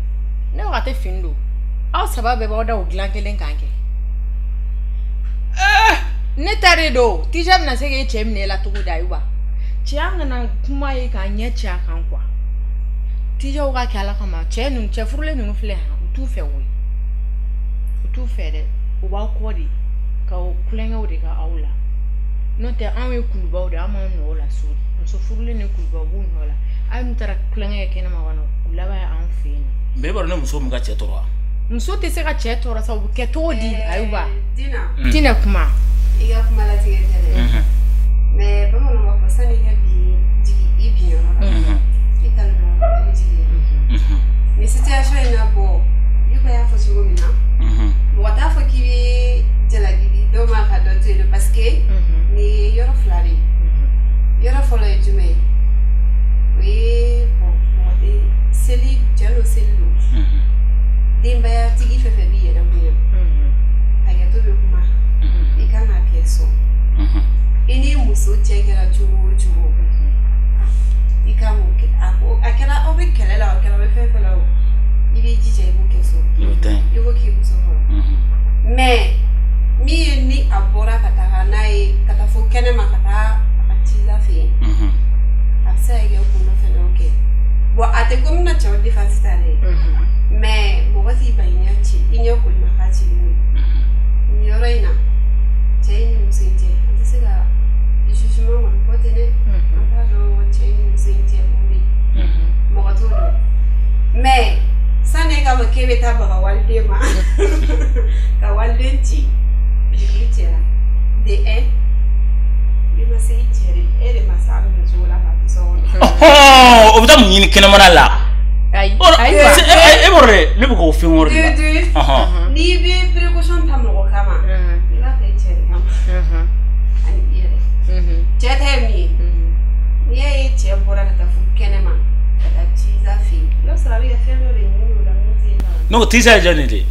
ne ko a tɛ fini don aw saba bɛɛ b'aw da o dilan kelen kan kɛ ne ta de don tija bɛna se k'e cɛ minɛ e la cogo di ayiwa cɛ an kana kuma ye k'a ɲɛ ci a kan quoi tijaw ka kɛ ala kama cɛ ninnu cɛ furulen ninnu filɛ yan u t'u fɛ koyi u t'u fɛ dɛ u b'aw kɔ de ka o kulonkɛw de ka aw la n'o tɛ anw ye kulubaw de an b'anw nɔ o la so muso furulen ni kulubaw b'u nɔ la hali n'u taara kulonkɛ kɛ kɛnɛma kɔnɔ u laban ye anw fɛ yen nɔ. mais e b'a dɔn ne muso min ka cɛ tɔɔrɔ wa. muso tɛ se ka cɛ tɔɔrɔ sa u bɛ kɛ cogo di ayiwa. Dina kuma. i ka kuma latigɛ tɛ dɛ mais bamananw b'a fɔ sani i ka jigin i binyɔrɔ la i ka nɔ i jigin ni situation in na bɔ i ko y'a fɔ cogo min na mɔgɔ t'a fɔ k'i bɛ jalaki dɔw ma ka dɔ to yen parce que nin ye yɔrɔ fila de ye yɔrɔ fɔlɔ ye jumɛn ye o ye mɔgɔ tɛ seli cɛ n'o seli don denbaya tigi fɛn fɛn b'i yɛrɛ bonya a kɛ to bɛ kuma i kan ka kɛ so i ni muso cɛ kɛra cogo o cogo i kan k'o kɛ a kɛra aw bɛ kɛlɛ la a kɛra aw bɛ fɛn fɛn la o i b'i jija i b'o kɛ so i b'o k'i muso kɔrɔ mais min ye ni a bɔra ka taa n'a ye ka taa fo kɛnɛma ka taa a ka tila fɛ yen a bɛ se ka kɛ kun dɔ fɛnɛ o kɛ bon a tɛ komi na cɛw défense ta dɛ mais mɔgɔ t'i ba i ɲɛ ci i ɲɛ kolima k'a ci nin yɔrɔ in na cɛ ni muso in cɛ an tɛ se ka jugement kɔni bɔ ten dɛ an t'a dɔn cɛ ni muso in cɛ mun bɛ yen mɔgɔ t'o dɔn mais sani k'a ma k'e bɛ taa baga waliden ma ka waliden ci jigili cɛ la de i ma se i cɛ de e de ma s'a muso la ka to so kɔnɔ. o bɛ taa mun ɲini kɛnɛmana la. e bɔra dɛ ne bɛ k'o fɛn wɛrɛ de la. n'i bɛ précaution ta mɔgɔ kama i b'a kɛ i cɛ de kama cɛ tɛ min ye n'i y'a ye cɛ bɔra ka taa fo kɛnɛma ka taa tisa fɛ yen i b'a sɔrɔ a bɛ kɛ fɛn dɔ de ɲini o la min tɛ yen nɔ. n'o tisa ye jɔnni de.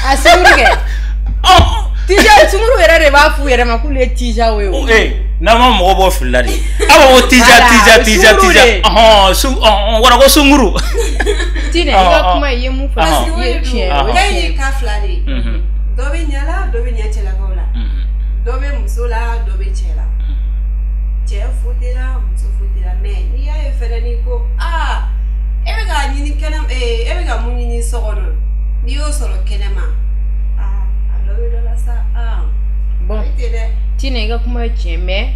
a sunguru kɛ tija sunguru yɛrɛ de b'a f'u yɛrɛ ma k'olu ye tijaw ye o. n'a ma mɔgɔ bɔ fili la de a b'a fɔ tija wara ko sunguru. Tine i ka kuma i ye mun fɔ i ye tiɲɛ o ye ka fila de ye dɔ bɛ ɲɛ la dɔ bɛ ɲɛ cɛlakaw la dɔ bɛ muso la dɔ bɛ cɛ la cɛ futera muso futera mais n'i y'a ye fɛnɛ ni ko e bɛ ka ɲini kɛnɛ e bɛ ka mun ɲini so kɔnɔ n'i y'o sɔrɔ kɛnɛma a dɔ bɛ dɔ la sa bon Tine i ka kuma ye tiɲɛ mais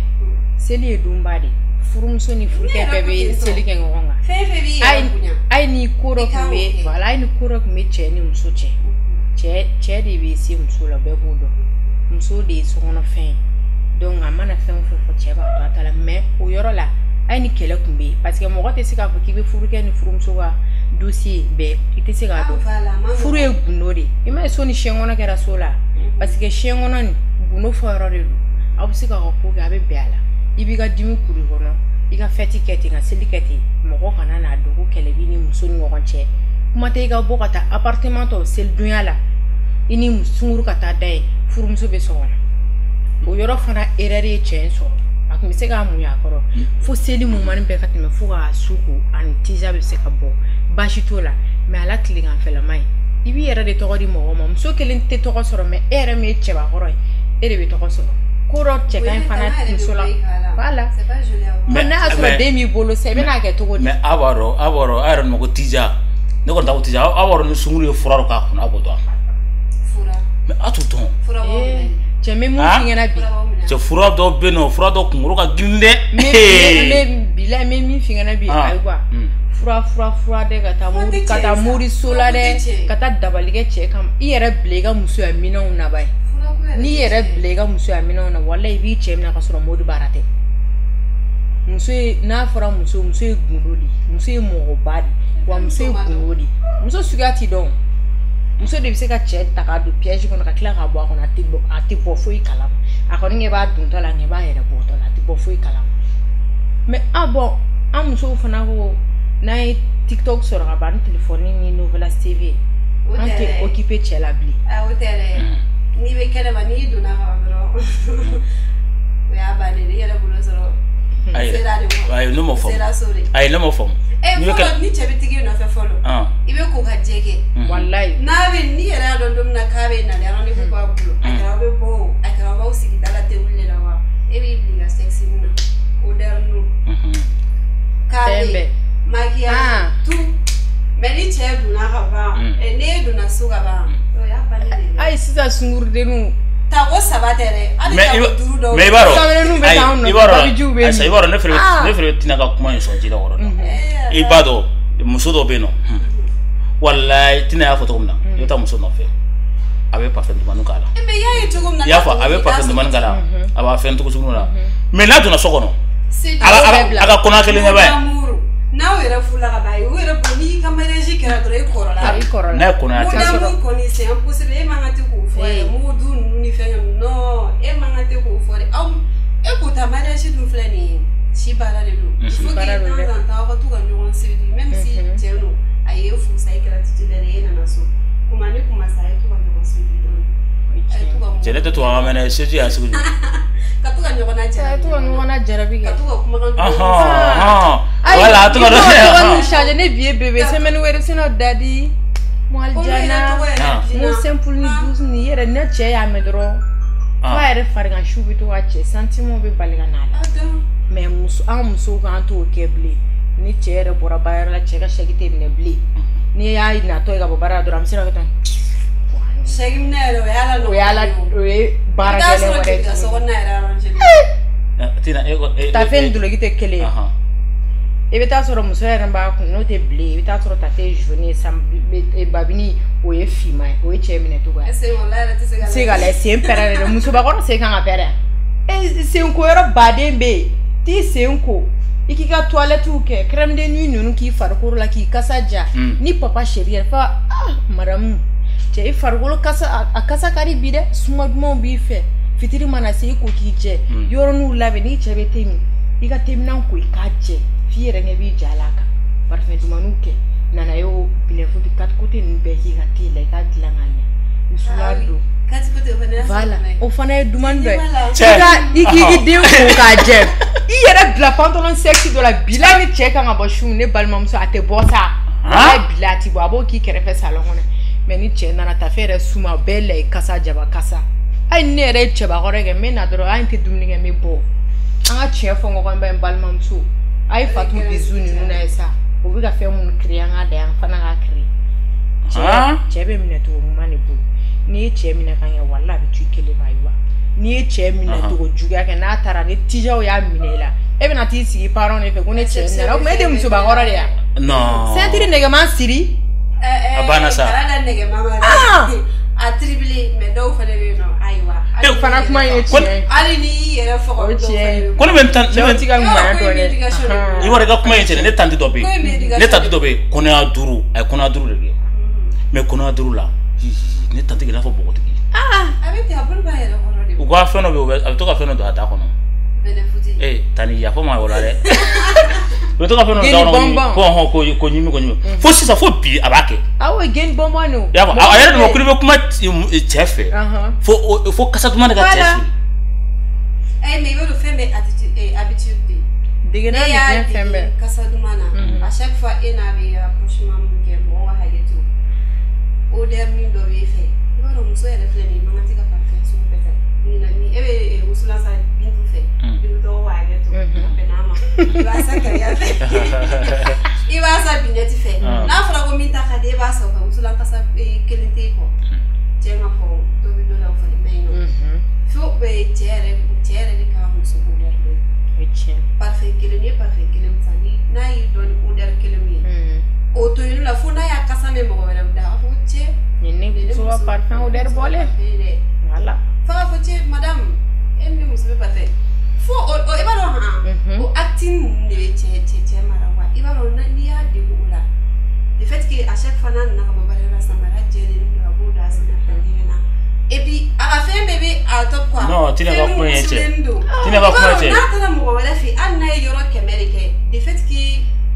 seli ye dunba de furumuso ni furukɛ bɛɛ bɛ seli kɛ ɲɔgɔn kan fɛn fɛn b'i yɛrɛ bonya ayi ni ko dɔ tun bɛ voilà ayi ni ko dɔ tun bɛ cɛ ni muso cɛ cɛ de bɛ se muso la bɛɛ b'o dɔn muso de ye sokɔnɔfɛn ye donc a mana fɛn o fɛn fɔ cɛ b'a to a ta la mais o yɔrɔ la ayi ni kɛlɛ tun bɛ yen parce que mɔgɔ tɛ se k'a fɔ k'i bɛ furukɛ ni furumuso ka dossier bɛɛ i tɛ se k'a dɔn furu ye gundo de i m'a ye so ni siɲɛkɔnɔ kɛra so la parce que siɲɛkɔnɔ ni gundo fɔyɔrɔ de don aw bɛ se k'a ka ko kɛ a bɛ bɛn a la i b'i ka dimi kuru kɔnɔ i ka fɛti kɛ ten ka seli kɛ ten mɔgɔ kana n'a dɔn ko kɛlɛ b'i ni muso ni ɲɔgɔn cɛ kuma tɛ i ka bɔ ka taa appartement tɔ seli donya la i ni sunguru ka taa da ye furumuso bɛ so kɔnɔ o yɔrɔ fana erreur ye cɛ in sɔrɔ a tun bɛ se k'a muɲu a kɔrɔ fo seli mumani bɛɛ ka tɛmɛ fo k'a su ko ani tija bɛ se ka bɔ baasi t'o la mais ala tileganfɛlama ye i b'i yɛrɛ de tɔgɔ di mɔgɔ ma muso kelen tɛ tɔgɔ sɔrɔ mais e yɛrɛ min ye cɛbakɔrɔ ye e de bɛ tɔgɔ sɔrɔ ko dɔ cɛ ka ɲi fana muso la voilà mais n'a y'a sɔrɔ den b'i bolo sa i bɛna kɛ cogo di. mais a b'a dɔn a yɛrɛ ma ko tija ne kɔni t'a ko tija a b'a dɔn ni sunguru ye fura dɔ k'a kunna a b'o dɔn mais a t'o dɔn cɛ n bɛ mun f'i ɲɛna bi cɛ fura dɔ bɛ yen nɔ fura dɔ kunkolo ka girin dɛ bilayi n bɛ min f'i ɲɛna bi ayiwa fura dɛ ka taa mori so la dɛ ka taa dabali kɛ cɛ kama i yɛrɛ bila i ka musoya minɛnw na ba ye n'i yɛrɛ bila i ka musoya minɛnw na walayi i b'i cɛ minɛ ka sɔrɔ mori baara tɛ muso ye n'a fɔra muso ye gundo de muso ye mɔgɔba de wa muso ye gundo de muso suguya t'i dɔn muso de bɛ se ka cɛ ta k'a don piège kɔnɔ ka tila k'a bɔ a kɔnɔ a tɛ bɔ foyi kalama a kɔni ɲɛ b'a dontɔ la ɲɛ b'a yɛrɛ bɔtɔ la a tɛ bɔ foyi kalama mais an musow fana ko n'an ye TikTok sɔrɔ ka ban ni téléphone ni Novelas TV an tɛ occupé cɛ la bilen. o tɛ dɛ n'i bɛ kɛnɛma n'i donna ka ban dɔrɔn o y'a bannen de i yɛrɛ bolo sɔrɔ sera de ma ayi ne m'o faamu sera so de ayi ne m'o faamu. fɔlɔ ni cɛ bɛ tigi nɔfɛ fɔlɔ i bɛ ko ka jɛ kɛ walayi n'a bɛ n'i yɛrɛ y'a dɔn don min na k'a bɛ nali rendez-vous b'a bolo a kɛra aw bɛ bɔ o a kɛra aw b'aw sigi da la table de la wa e b'i bila i ka sexe na odeur nu k'ale maquillage tout mais ni cɛ donna ka ban n'e donna so ka ban o y'a bannen de ye. ayi sisan sungurudenninw tako saba tɛ dɛ hali tako duuru dɔw mais i b'a dɔn kamelenninw bɛ k'anw nɔfɛ babijiw bɛ yen i b'a dɔn ne fɛnɛ tina ka kuma in sɔn ji la wɔrɔ dɔn i b'a dɔn muso dɔ bɛ yen nɔ walayi tina y'a fɔ cogo min na i bɛ taa muso nɔfɛ a bɛ parfum dumani k'a la i y'a fɔ a bɛ parfum dumani k'a la a b'a fɛn cogo sugu la mais n'a donna so kɔnɔ a ka kɔnɔ kelen ɲɛ b'a ye. n'aw yɛrɛ furula ka ban o yɛrɛ bolo n'i ka mariage kɛra dɔrɔn e kɔrɔla n'a ye kɔnɔya tɛ sɔrɔ mu kɔni c'est impossible e man kan tɛ k'o fɔ yɛrɛ mugu du ninnu ni fɛn ninnu non e man kan tɛ k'o fɔ dɛ aw e k'o ta mariage dun filɛ nin ye si baara de don il faut que de temps en temps aw ka to ka ɲɔgɔn séduire même si cɛ don a ye fu sa e kɛra titulaire ye e nana so kuma ni kuma sa a ye to ka ɲɔgɔn séduire dɔrɔn a ye to ka mun cɛ ne tɛ to ka mɛnɛ seji y'a segu ka to ka ɲɔgɔn na jarabi ka to ka kumakan voilà a to ka dɔn charger ne billet bébé semaine wɛrɛ sinon dadi mo aljana mo simple ni douce ni yɛrɛ ne cɛ y'a mɛn dɔrɔn f'a yɛrɛ farigan su bɛ to ka cɛ sentiment bɛ bali ka n'a la mais an musow k'an t'o kɛ bilen ni cɛ yɛrɛ bɔra baarayɔrɔ la cɛ ka chèque tɛ minɛ bilen n'i y'a natɔ ye ka bɔ baara la dɔrɔn an bɛ se ka kɛ tan chèque minɛ yɛrɛ o ye baara gɛlɛn wɛrɛ ye tafe ni duloki tɛ kelen ye i bɛ taa sɔrɔ muso yɛrɛ b'a kun n'o tɛ bilen i bɛ taa sɔrɔ tafe jaune ye babini o ye finman ye o ye cɛ minɛ cogo ye se ka lajɛ sen pɛrɛn de don musobakɔrɔ sen kan ka pɛrɛn senko yɔrɔ baden bɛ yen t'i sen ko i k'i ka toilette kɛ crème de nuit ninnu k'i farikolo la k'i kasa ja ni papa chéri yɛrɛ fa madamu cɛ i farikolo kasa a kasa ka di bi dɛ suma dumanw b'i fɛ fitiri mana se ko ki je yoro nu labe ni chebe temi iga temina ko ikaje fiere nge bi jalaka parfum dumanu ke nana yo bilefu bi kat côté ni be ki gati le ka dilanganya usulado kat côté voilà o fana dumanu be iki de ko ka je i yere bla pantalon sexy de la bila ni check nga bo shum ne balmam so ate bossa ay bilati bo abo ki kere fe salon ne mais ni che nana ta fere suma belle kasa jaba kasa ay ne re che ba gore ge me na dro ay te dumni ge me bo anga che fo ngo ba balmam so ay fatu bizuni nuna esa obi ka fe mun kriya nga de an fana ga kri che be mine to mu mane bu ni che mine kan ya walla bi tu kele maiwa ni che mine to juga ke na tara ni tijo ya mine la e be na ti si paron e fe ko ne che na o me de muso ba gore ya no sentire nege man siri abana sa ala nege mama a tribli me do fa de no aiwa fana kuma ye che ali ni yere fo ko ko ne men tan ne ti ga ma do ne i wore ga kuma ye che ne tanti dobe ne tanti dobe ko ne aduru ay ko na aduru de mais ko na aduru la ne tanti ga fo bogoti abeti abul ba yere ko de u ga fe no be to ka fe no do ata ko no benefuti tani ya fo ma wala re we to ka fe no do no ko nyimi fo sisa fo bi abake awo gen bombo no ya ba ayere no kuri be kuma chefe fo kasa tuma daga chefe mais il veut faire habitude de na bien faire kasa dumana à chaque fois il avait approchement que bon wa hagetu o dermi do we fait il va muso yere fleni mama tika parfait so peut-être ni na ni ebe usula sa bintu fait bintu do wa hagetu penama il va sa kaya il va sa bineti fait na fera ko minta khade ba sa ko usula kasa kelente ko jenga ko do bi do la fa mais non faut be tere de ka muso ko derbe parfait kelene msani na yi don oder kelene o to yi la funa ya kasane mo wala da fo che ni so parfum oder bole voilà fa fo che madame emmi muso parfait fo o e baro ha o acting ne che marawa e baro na ni ya de ula le fait que à chaque fois na ka mabare la samara jeli ndo abuda sana fanyena et puis à la fin bébé à top quoi non tu n'as pas quoi y tu n'as pas quoi y na tala mo wala fi anna yoro kemerike de fait que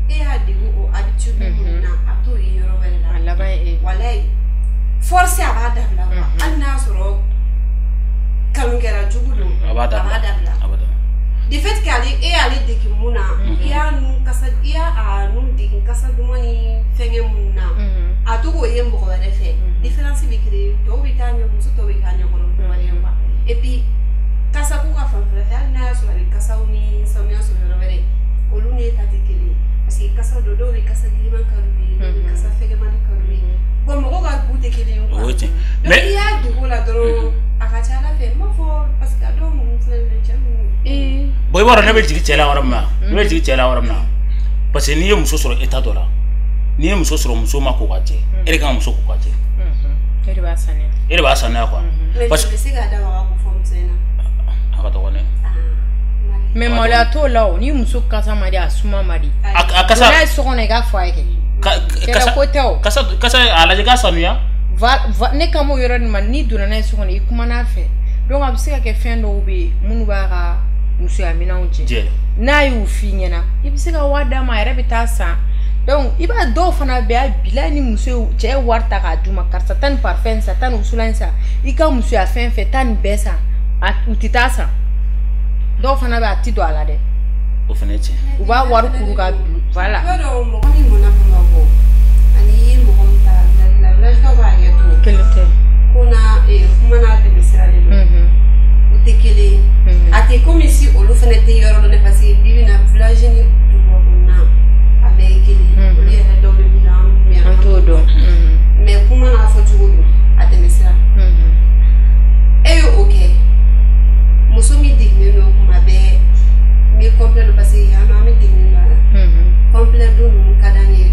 e a de go habitude na ato yoro wala ala ba e wala force abada la anna soro kalungera jugudu abada de fait que ali e ali de kimuna ya nu kasa ya a nu de kasa dumani fenge muna ato go yembo wala fe différence bi créer do wi kanyo muso to wi kanyo ko do wala yamba et puis kasa ku ka fanfala fa na so ali kasa uni samia so no vere olune tatikeli parce que kasa do wi kasa liman karui kasa fege man karui bon mo ga bute keli ko mais ya du ko la do akacha la fe mo fo parce que do mo fle le jamu boy wara na be jigi chela waramna be jigi chela waramna parce que ni yo muso soro état do la ni yo muso soro muso ma ko kwaje ere kan muso ko kwaje ere ba sana kwa parce que c'est gada wa ko forme sena akata wone mais mola to law ni muso kasa mari asuma mari akasa na so kona ga fo ayke kasa ala jaga sanuya ne kamo yoro ni man ni duna na so kona ikuma na fe donc abisika ke fin do be munu ba ga muso amina unje na yu finyena ibisika wada ma yere bitasa donc iba do fana be bila ni muso che warta ka duma karsa tan parfum sa tan usulansa ika muso a fin fait tan besa utitasa do fana be atido ala de o fana che uba waru kuru ka voilà pero mo ni mo na mo ani mo konta la village ba yeto kelete kuna kuma na te misali utekele ate comme si olu fana te yoro ne passer bibi na village ni mais comment on a fait tout à te mettre et ok muso mi digne no kuma be mi complet le passé ya no mi digne na complet do no kadanye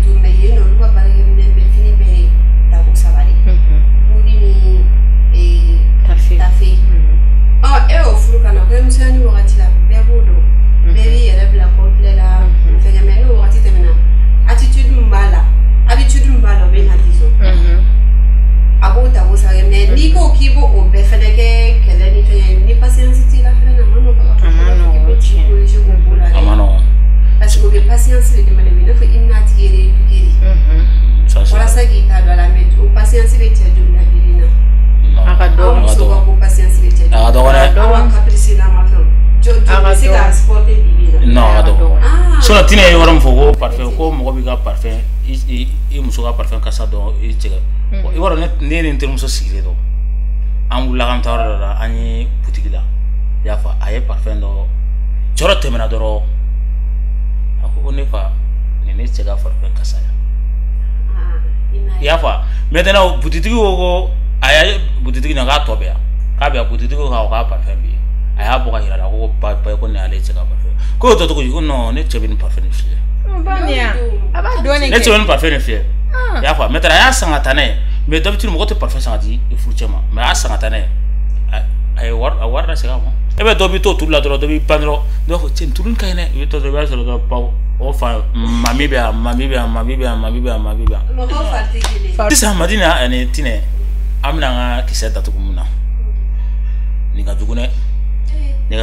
pasa kita do la met o patience be tia do la bilina Akado so ko patience be tia Akado wana caprice na ma fam jo se ka sporter bilina no akado so la tine wara mfogo parfait ko mo bi ga parfait i muso ga parfait ka sa do i chega i wara ne ne muso sigire do an wula kan tawara ani boutique la ya fa aye parfait do joro temena doro ako one fa ne chega parfait ka sa ya fa maintenant boutique go aya boutique na ga tobe ka be boutique go ka parfait bi aya bo ka hira ko pa ko ne ale chega parfait ko to ko no ne chebe ni parfait ni fie bania aba do ne chebe ni parfait ni fie ya fa maintenant aya sangata ne mais d'habitude mo ko parfait sangati e furchema mais aya sangata ne ay war na sega mo e be do bi to tout la do bi pandro do ko chen turun kayne bi to do ba so do pa o fa mamibia mo ho fatigué tisa madina ene tine amna nga kiseta tukumuna ninga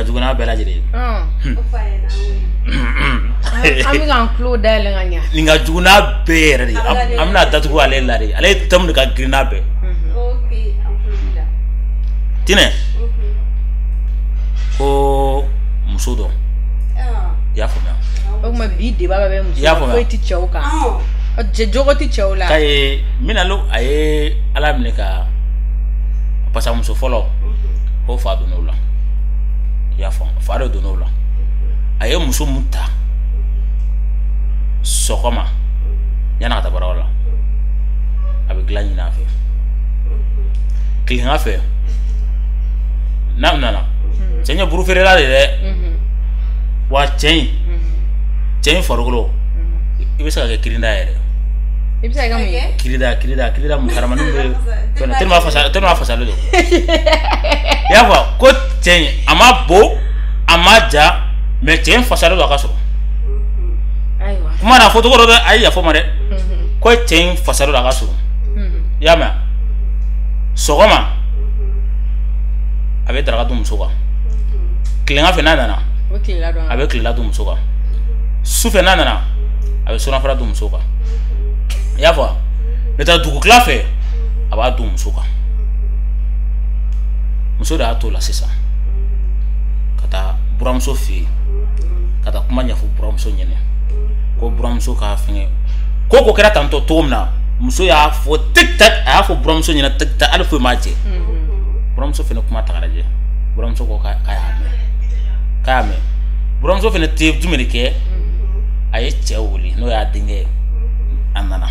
juguna bela jere o fa ami kan clo dale nganya ninga juguna bere di amna datuku ale lari ale tamnu ka grina be okay am fulula tine ko musodo ya fo o ma bi de baba be muso ko ti chauka o je jogo ti chaula kay minalo aye ala mineka pasa muso folo o fa do no la ya fo fa do no la aye muso mutta sokoma yana ta bara wala abi glani na fe klinga fe na senya buru fere la de wa chen forgolo ibe sa ga kirinda yere ibe sa ga mu kirida mu karamanu be tellement fasa le do ya ko chen ama bo ama ja mais chen fasa le do ka so aiwa kuma na foto ko do ai ya fo mare ko chen fasa le do ka so ya ma sogoma abe daraga dum soga klinga fe nana abe kila dum soga sufe nana abe sona fara dum soga ya fa meta dugu klafe aba dum soga muso da to la sisa kata buramso fi kata kuma nya fu buramso nyene ko buramso ka finge ko kera tanto tomna muso ya fo tik tak a fo buramso nyene tik tak alfo maje buramso fene kuma tagaraje buramso ko kaya me buramso fene te dumene ke aye chewuli no ya dinge anana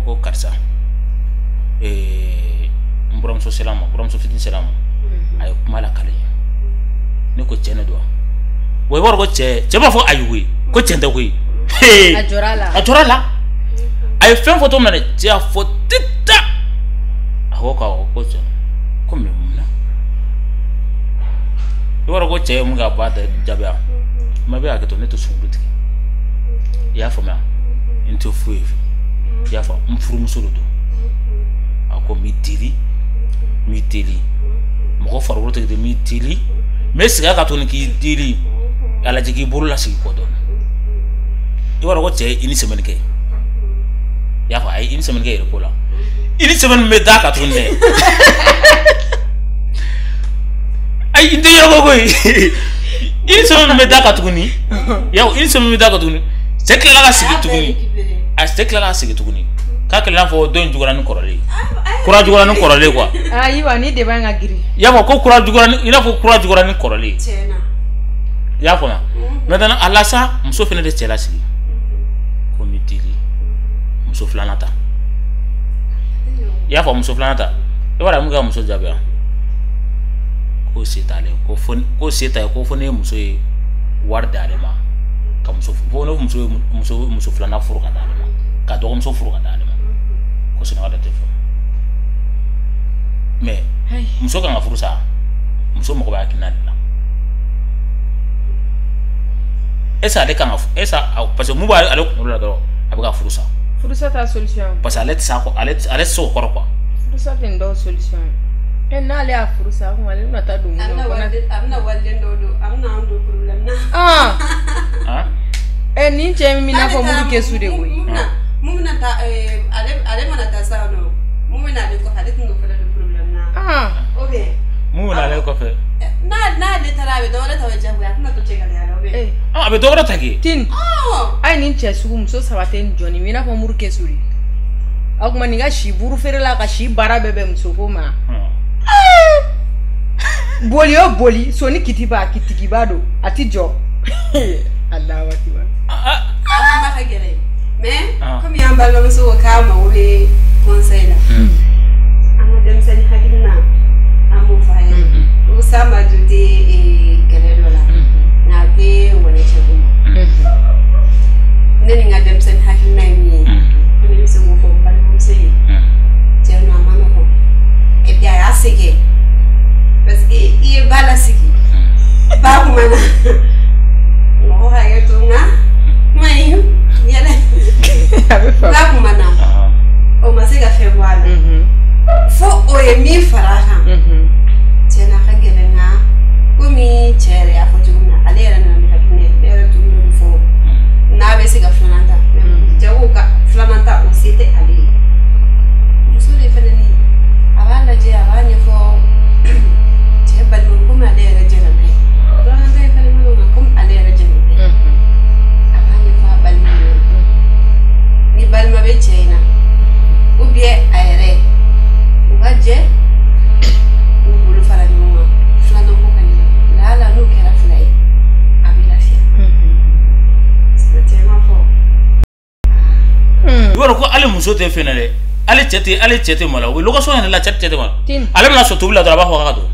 ko karsa buramso selama buramso fitin selama aye kuma la kale ne ko chene do way war ko che ba fo ayuwi ko chende wi ajorala ay fem photo na je a fo tita ko ko che ko me muna war ko che mu ga ba da jabya mabe akato neto sunguti ya fo ma into fuevi ya fo mfuru musuludo ako mitili mo faru rote de mitili mesi ga kato ni ki dili ala jigi burula si ko don i wara ko che ini semaine ke ya fa ai ini semaine ke re pola ini semaine me da kato ne ai inde yo go ini semaine me da kato ni ya ini semaine me da kato ni sekla la sigi tuguni a sekla la sigi tuguni ka kala fo don jugura ni korole kura jugura ni korole kwa ayi wa ni de ba ngagiri ya ko kura jugura ni ina fo kura jugura ni korole chena ya ko na maintenant alasa muso fene de chela sigi ko mitili muso flanata ya fo muso flanata e wara muga muso jabya ko setale ko fo ne muso e warda ale ma ka muso fo no muso flana furu ka dale ma ka do muso furu ka dale ma ko sina wada tefo mais muso ka ngafuru sa muso mo ko ba kinala esa de kan esa parce que mu ba ale ko la do abuka furusa ta solution parce que ale so koro quoi furusa ten do solution na ale a furusa ko ale na ta dum amna walde do amna ando problem na ni che mi na ko mu ke su de boy mumna ta ale mana taa sa no mun bɛ n'ale kɔfɛ ale tɛna o fana de problème na o bɛ mun bɛ n'ale kɔfɛ n'ale taara a bɛ dɔwɛrɛ ta o jagoya a tɛna to cɛ gɛlɛya la o bɛ a bɛ dɔwɛrɛ ta kɛ tin a ye nin cɛ sugu muso 3 tɛ nin jɔni i n'a fɔ muru kɛ suri o tuma nin ka si buru feere la ka si baara bɛɛ bɛ muso ko ma boli o boli soni kitiba kitigiba do a ti jɔ Allahu akbar ma ka gɛlɛn mais comme y'an balimamuso ko k'a mago bɛ conseil la an ka denmisɛnnin hakilina an b'o f'a ye o sa ma jo tɛ kɛlɛ dɔ la nka a tɛ wale cɛ ko ma ne ni n ka denmisɛnnin hakilina ye min ye ko ne bɛ se k'o fɔ n balimamuso ye cɛ ninnu a ma nɔgɔn et puis a y'a sɛgɛn parce que i ye ba lasigi ba kuma na mɔgɔ hakɛ to nka kuma in yɛlɛ ba kuma na o ma se ka fɛn bɔ a la fo o ye min fara a kan cɛ n'a ka gɛlɛn nka komi cɛ yɛrɛ y'a fɔ cogo min na ale yɛrɛ nana ni hakilina ye ne yɛrɛ tun y'o fɔ n'a bɛ se ka filanan ta jago ka filanan ta o se tɛ ale ye muso de fana ni a b'a lajɛ a b'a ɲɛfɔ cɛ balima komi ale yɛrɛ jɛnna bɛ filanan ta ye fana ma nɔgɔn komi ale yɛrɛ jɛnna bɛ a b'a ɲɛfɔ a balima ye ni balima bɛ cɛ in na ou bien a yɛrɛ u ka jɛ u bolo fara ɲɔgɔn kan filanan ko ka ɲɛ lahala n'o kɛra fila ye a bɛ lafiya cɛ ma fɔ i b'a dɔn ko ale muso tɛ fɛn na dɛ ale cɛ tɛ mala o bɛ location yɛrɛ la cɛ tɛ mala ale bɛna so tobili la dɔrɔn a b'a fɔ k'a ka don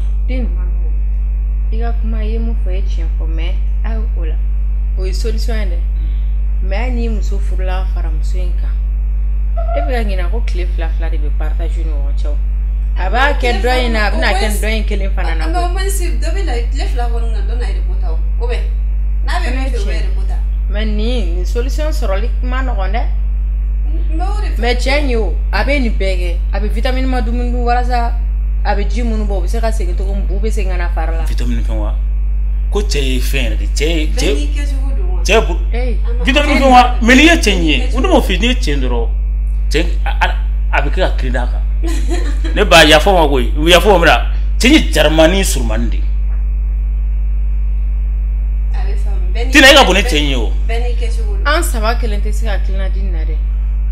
i ka kuma i ye mun fɔ i ye tiɲɛ fɔ mais ayi o la o ye solution ye dɛ mais hali n'i muso furula fara muso in kan e bɛ ka ɲinɛ ko tile 2 de bɛ partage ni ɲɔgɔn cɛ a b'a kɛ dɔ in na a bɛna kɛ dɔ in kelen fana na mais au moins dɔ bɛ la tile 2 kɔnɔna na dɔ na yɛrɛ ko ta o bɛ n'a bɛ min fɛ o bɛ yɛrɛ ko ta mais nin solution sɔrɔli ma nɔgɔn dɛ mais cɛ in ye o a bɛ nin bɛɛ kɛ a bɛ vitamine ma dumuni dun walasa a bɛ ji minnu bɔ o bɛ se ka segin cogo min bu bɛ segin ka na fari la vitamine fɛn wa ko cɛ ye fɛn yɛrɛ de cɛ vitamine fɛn wa mais n'i ye cɛ in ye o ne m'o f'i n'i ye cɛ in dɔrɔn cɛ a bɛ kɛ ka kilen d'a kan ne ba yafa ma koyi yafa ma mina cɛ in ye jaramani surumani de tina e ka bon ni cɛ in ye o an 3 kelen tɛ se ka kilenna di nin na dɛ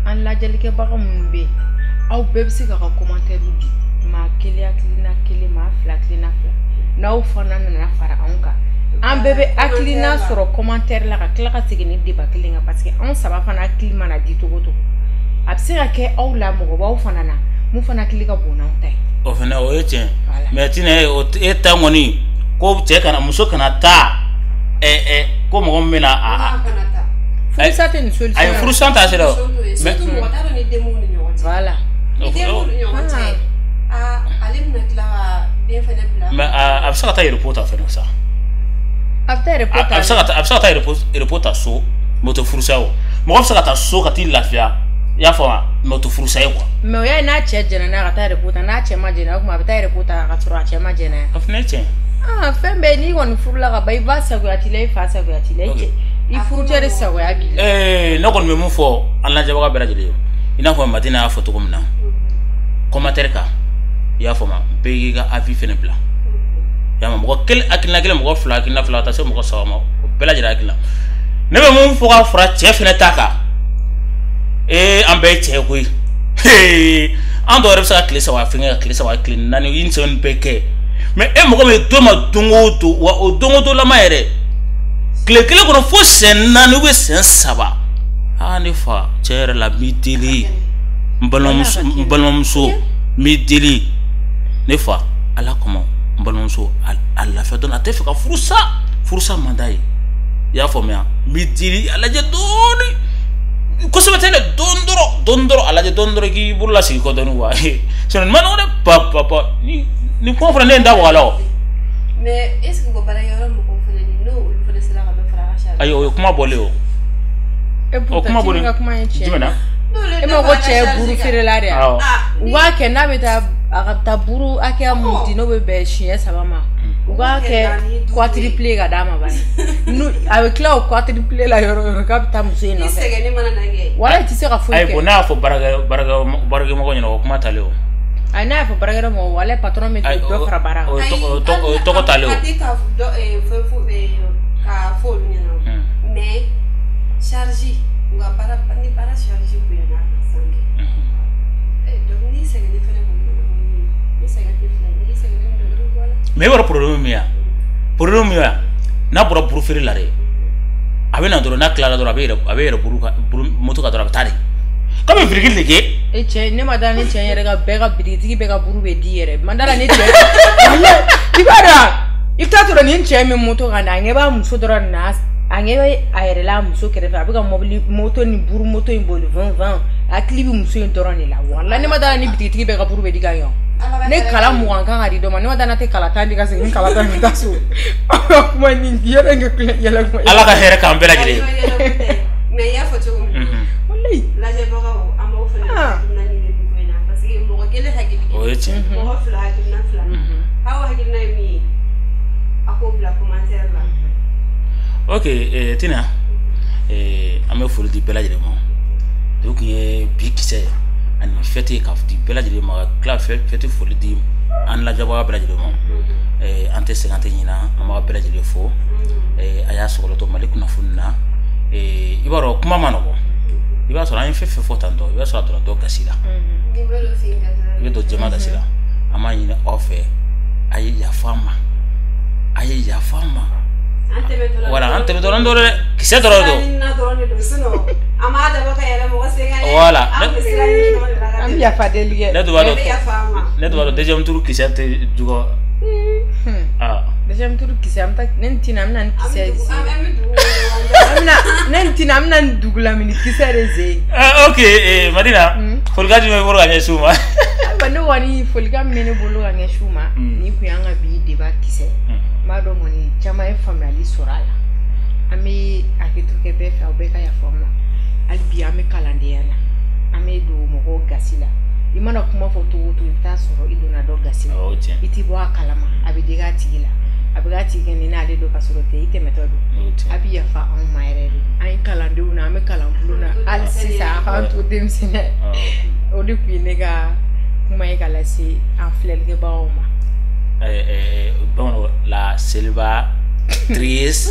an lajɛlikɛbaga minnu bɛ yen aw bɛɛ bɛ se ka commentaire di maa kelen hakilina kelen maa 2 hakilina 2 n'aw fana nana fara anw kan an bɛɛ bɛ hakilina sɔrɔ commentaire la ka tila ka segin ni débat kelen kan parce que anw 3 fana hakili mana di togo togo a bɛ se ka kɛ aw la mɔgɔ b'aw fana na mun fana hakili ka bon n'anw ta ye o fana o ye tiɲɛ mais tina e ta kɔni ko cɛ kana muso kana taa ko mɔgɔ min bɛna a furusa tɛ nin solution ayi furusa t'a sera o mais mɔgɔ t'a dɔn ni denmuso ni ɲɔgɔn cɛ voilà ni denmuso ni ɲɔgɔn cɛ ale bɛna tila ka den fana bila mais a bɛ se ka taa repos ta fɛnɛ sa a bɛ taa repos ta a bɛ se ka taa repos ta so mais o tɛ furusa o mɔgɔ bɛ se ka taa so ka t'i lafiya i y'a faamu mais o tɛ furusa ye quoi mais o y'a ye n'a cɛ jɛnna n'a ka taa repos ta n'a cɛ ma jɛnna o tuma a bɛ taa repos ta ka sɔrɔ a cɛ ma jɛnna a fana ye tiɲɛ fɛn bɛɛ n'i kɔni furula ka ban i ba sagoya t'i la i fa sagoya t'i la i furucɛ de sagoya b'i la ne kɔni bɛ mun fɔ an lajɛbaga bɛɛ lajɛlen ye i n'a fɔ Madina y'a fɔ cogo min na commentaire kan i y'a faamu bɛɛ k'i ka avis fɛnɛ bila i y'a mɛn mɔgɔ kelen hakilina kelen mɔgɔ 2 hakilina 2 ka taa se mɔgɔ 3 ma o bɛɛ lajɛlen hakilina ne bɛ mun fɔ ka fara cɛ fɛnɛ ta kan an bɛɛ ye cɛ ye koyi an dɔw yɛrɛ bɛ se ka tile 3 fɛngɛ ka tile 3 tile 4 i ni sɛbɛnni bɛɛ kɛ mais e mɔgɔ min don ma don o don wa o don o don lama yɛrɛ tile kelen kɔnɔ fo siyɛn 4 ou bien siyɛn 3 ne fa cɛ yɛrɛ la n b'i deli n balimamuso n b'i deli ne fa ala kama n balimamuso a lafiya dɔɔnin a tɛ fɛ ka furusa man d'a ye i y'a faamuya n b'i deli a lajɛ dɔɔnin kosɛbɛ tɛ dɛ dɔɔnin dɔrɔn a lajɛ dɔɔnin dɔrɔn k'i bolo lasigi kɔ dɔɔnin wa sinon nin ma nɔgɔn dɛ papa ni kuma fana ne ye n da waga o mais est ce que ko baarakɛyɔrɔ mɔgɔw fana ni n'o olu fana sera ka dɔ fara a ka sariya ayi o ye kuma bɔlen o o kuma bɔlen jumɛn na e ma ko cɛ ye buru feerela de yan u b'a kɛ n'a bɛ taa a ka taa buru hakɛya mun di n'o bɛ bɛn siɲɛ 3 ma u b'a kɛ quadruplé ka d'a ma bani a bɛ tila o quadruplé la yɔrɔ yɔrɔ k'a bɛ taa muso in nɔfɛ wala i tɛ se ka foyi kɛ ayi bon n'a y'a fɔ baarakɛmɔgɔ ɲɛna o kuma t'ale o ayi n'a y'a fɔ baarakɛmɔgɔ wala patron bɛ dɔ fara baara kan o tɔgɔ t'ale o ka fɔ olu ɲɛna mais charge u ka baara ni baara charge bonyana a ka san kɛ donc n'i sɛgɛnnen fɛnɛ ni sɛgɛn tɛ fila n'i sɛgɛnnen dɔrɔn voilà mais i b'a dɔn problème min ye yan n'a bɔra buru feere la dɛ a bɛ na dɔrɔn n'a tilala dɔrɔn a bɛ yɛrɛ buru moto kan dɔrɔn a bɛ taa de kɔmi biriki de kɛ e cɛ ne ma da ne cɛ yɛrɛ ka bɛɛ ka birikitigi bɛɛ ka buru bɛ di yɛrɛ man da la ne cɛ i b'a dɔn i t'a sɔrɔ nin cɛ min moto kan na a ɲɛ b'a muso dɔrɔn na a ɲɛ bɛ a yɛrɛ la muso kɛrɛfɛ a bɛ ka mobili moto ni buru moto in boli 20 a hakili bɛ muso in dɔrɔn de la wala ne ma da la ni birikitigi bɛɛ ka buru bɛ di ka yan ne kala 20 kan ka di dɔ ma ne ma da na tɛ kala 10 di ka segin kala 10 min ta so kuma nin yɛrɛ kɛ yɛlɛ kuma ala ka hɛrɛ k'an bɛɛ lajɛlen mais y'a fɔ cogo min wallahi lajɛbagaw an b'aw fana hakilina ɲini nin ko in na parce que mɔgɔ kelen hakili o ye tiɲɛ mɔgɔ fila hakilina fila aw hakilina ye min ye a k'o bila commentaire la ok Tina an bɛ foli di bɛɛ lajɛlen ma o tun ye bi kisɛ ani fête ka di bɛɛ lajɛlen ma ka tila fête foli di an lajɛbaga bɛɛ lajɛlen ma an tɛ sɛgɛn an tɛ ɲina an b'a bɛɛ lajɛlen fo a y'a sɔgɔlɔtɔ Mali kunnafoni na i b'a dɔn kuma ma nɔgɔ i b'a sɔrɔ an ye fɛn fɛn fɔ tantɔ i b'a sɔrɔ a dɔrɔn dɔ gasi la i bɛ don jɛma gasi la an b'a ɲini aw fɛ a ye yafa an ma voilà an tɛmɛ dɔrɔn dɛ kisɛ dɔrɔn don voilà an bɛ yafa deli kɛ ne dun b'a dɔn deuxième tour kisɛ tɛ jugɔ deuxième tour kisɛ an bɛ taa ne ni Tina an bɛ na ni kisɛ ne ni Tina an bɛ na ni dugu la mini kisɛ de ze ok Madina folikan jumɛn b'i bolo ka ɲɛsin u ma ne kɔni folikan min bɛ ne bolo ka ɲɛsin u ma ni kun y'an ka bi débat kisɛ n b'a dɔn kɔni caman ye faamuyali sɔrɔ a la an bɛ hakili to kɛ bɛɛ fɛ aw bɛɛ ka yafa an ma hali bi an bɛ kalandenya la an bɛ don mɔgɔw gasi la i mana kuma fɔ cogo o cogo i bɛ taa sɔrɔ i donna dɔ gasi la i t'i bɔ a kalama a bɛ digi a tigi la a bɛ k'a tigi kɛ ni n'ale don ka sɔrɔ tɛ i tɛmɛtɔ don a bɛ yafa anw ma yɛrɛ de an ye kalandenw na an bɛ kalan bulon na hali sisan a k'an to denmisɛnninya o de tun ye ne ka kuma ye ka lase an filɛlikɛbagaw ma bamananw la seliba tries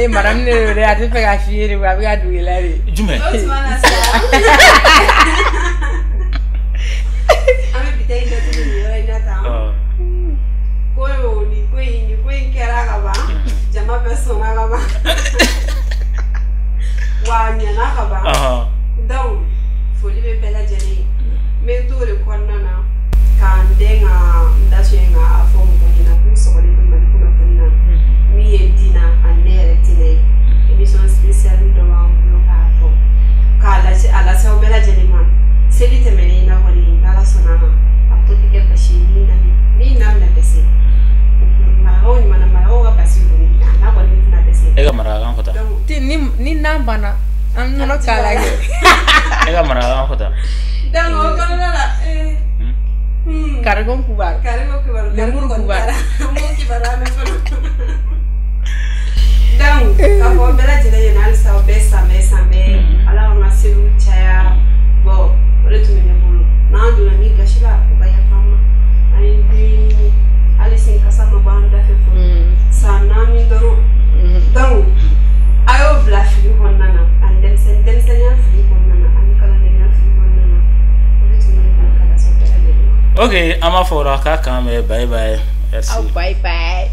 madame ne yɛrɛ a tɛ fɛ ka f'i ye de a bɛ ka don i la de jumɛn an bɛ bi ta in datugu nin yɔrɔ in na tan ko in kɛra ka ban jama bɛɛ sɔnna ka ban wa a ɲɛna ka ban donc foli bɛ bɛɛ lajɛlen ye n bɛ to de kɔnɔna na k'an den ka n da sonya ka fɔ mɔgɔ ɲɛna k'u sɔgɔlen bɛ Mali kunnafoni na min ye Dina ani ne yɛrɛ Tina ye émission spéciale dɔ b'an bolo k'a fɔ a lase aw bɛɛ lajɛlen ma seli tɛmɛnen na kɔni n'Ala sɔnna ma a tɔ tɛ kɛ basi ye min na bɛna dɛsɛ marakaw ka basi kɔni n'a kɔni tɛna dɛsɛ e ka marakakan fɔ tan ni n'an banna an nɔnɔ k'a la kɛ e ka marakakan fɔ tan donc o kɔnɔna la Cargo Kubar lemuru Kubar mo kibara me fɔlɔ donc ka fɔ bɛɛ lajɛlen ɲɛna halisa o bɛɛ sanbɛ ala ka seliw caya bon o de tun bɛ ne bolo n'an donna min gasi la o ka yafa an ma an ye den hali sini kasa ma bɔ an da fɛ fɔlɔ san 4 min dɔrɔn donc a y'o bila fili kɔnɔna na ani denmisɛnninya fili kɔnɔna na ani kalandenya fili kɔnɔna na o de tun bɛ ne bolo ka lase bɛɛ lajɛlen ma. Ok, an b'a fɔ o la k'a kan mɛn bye bye. Merci. Bye bye.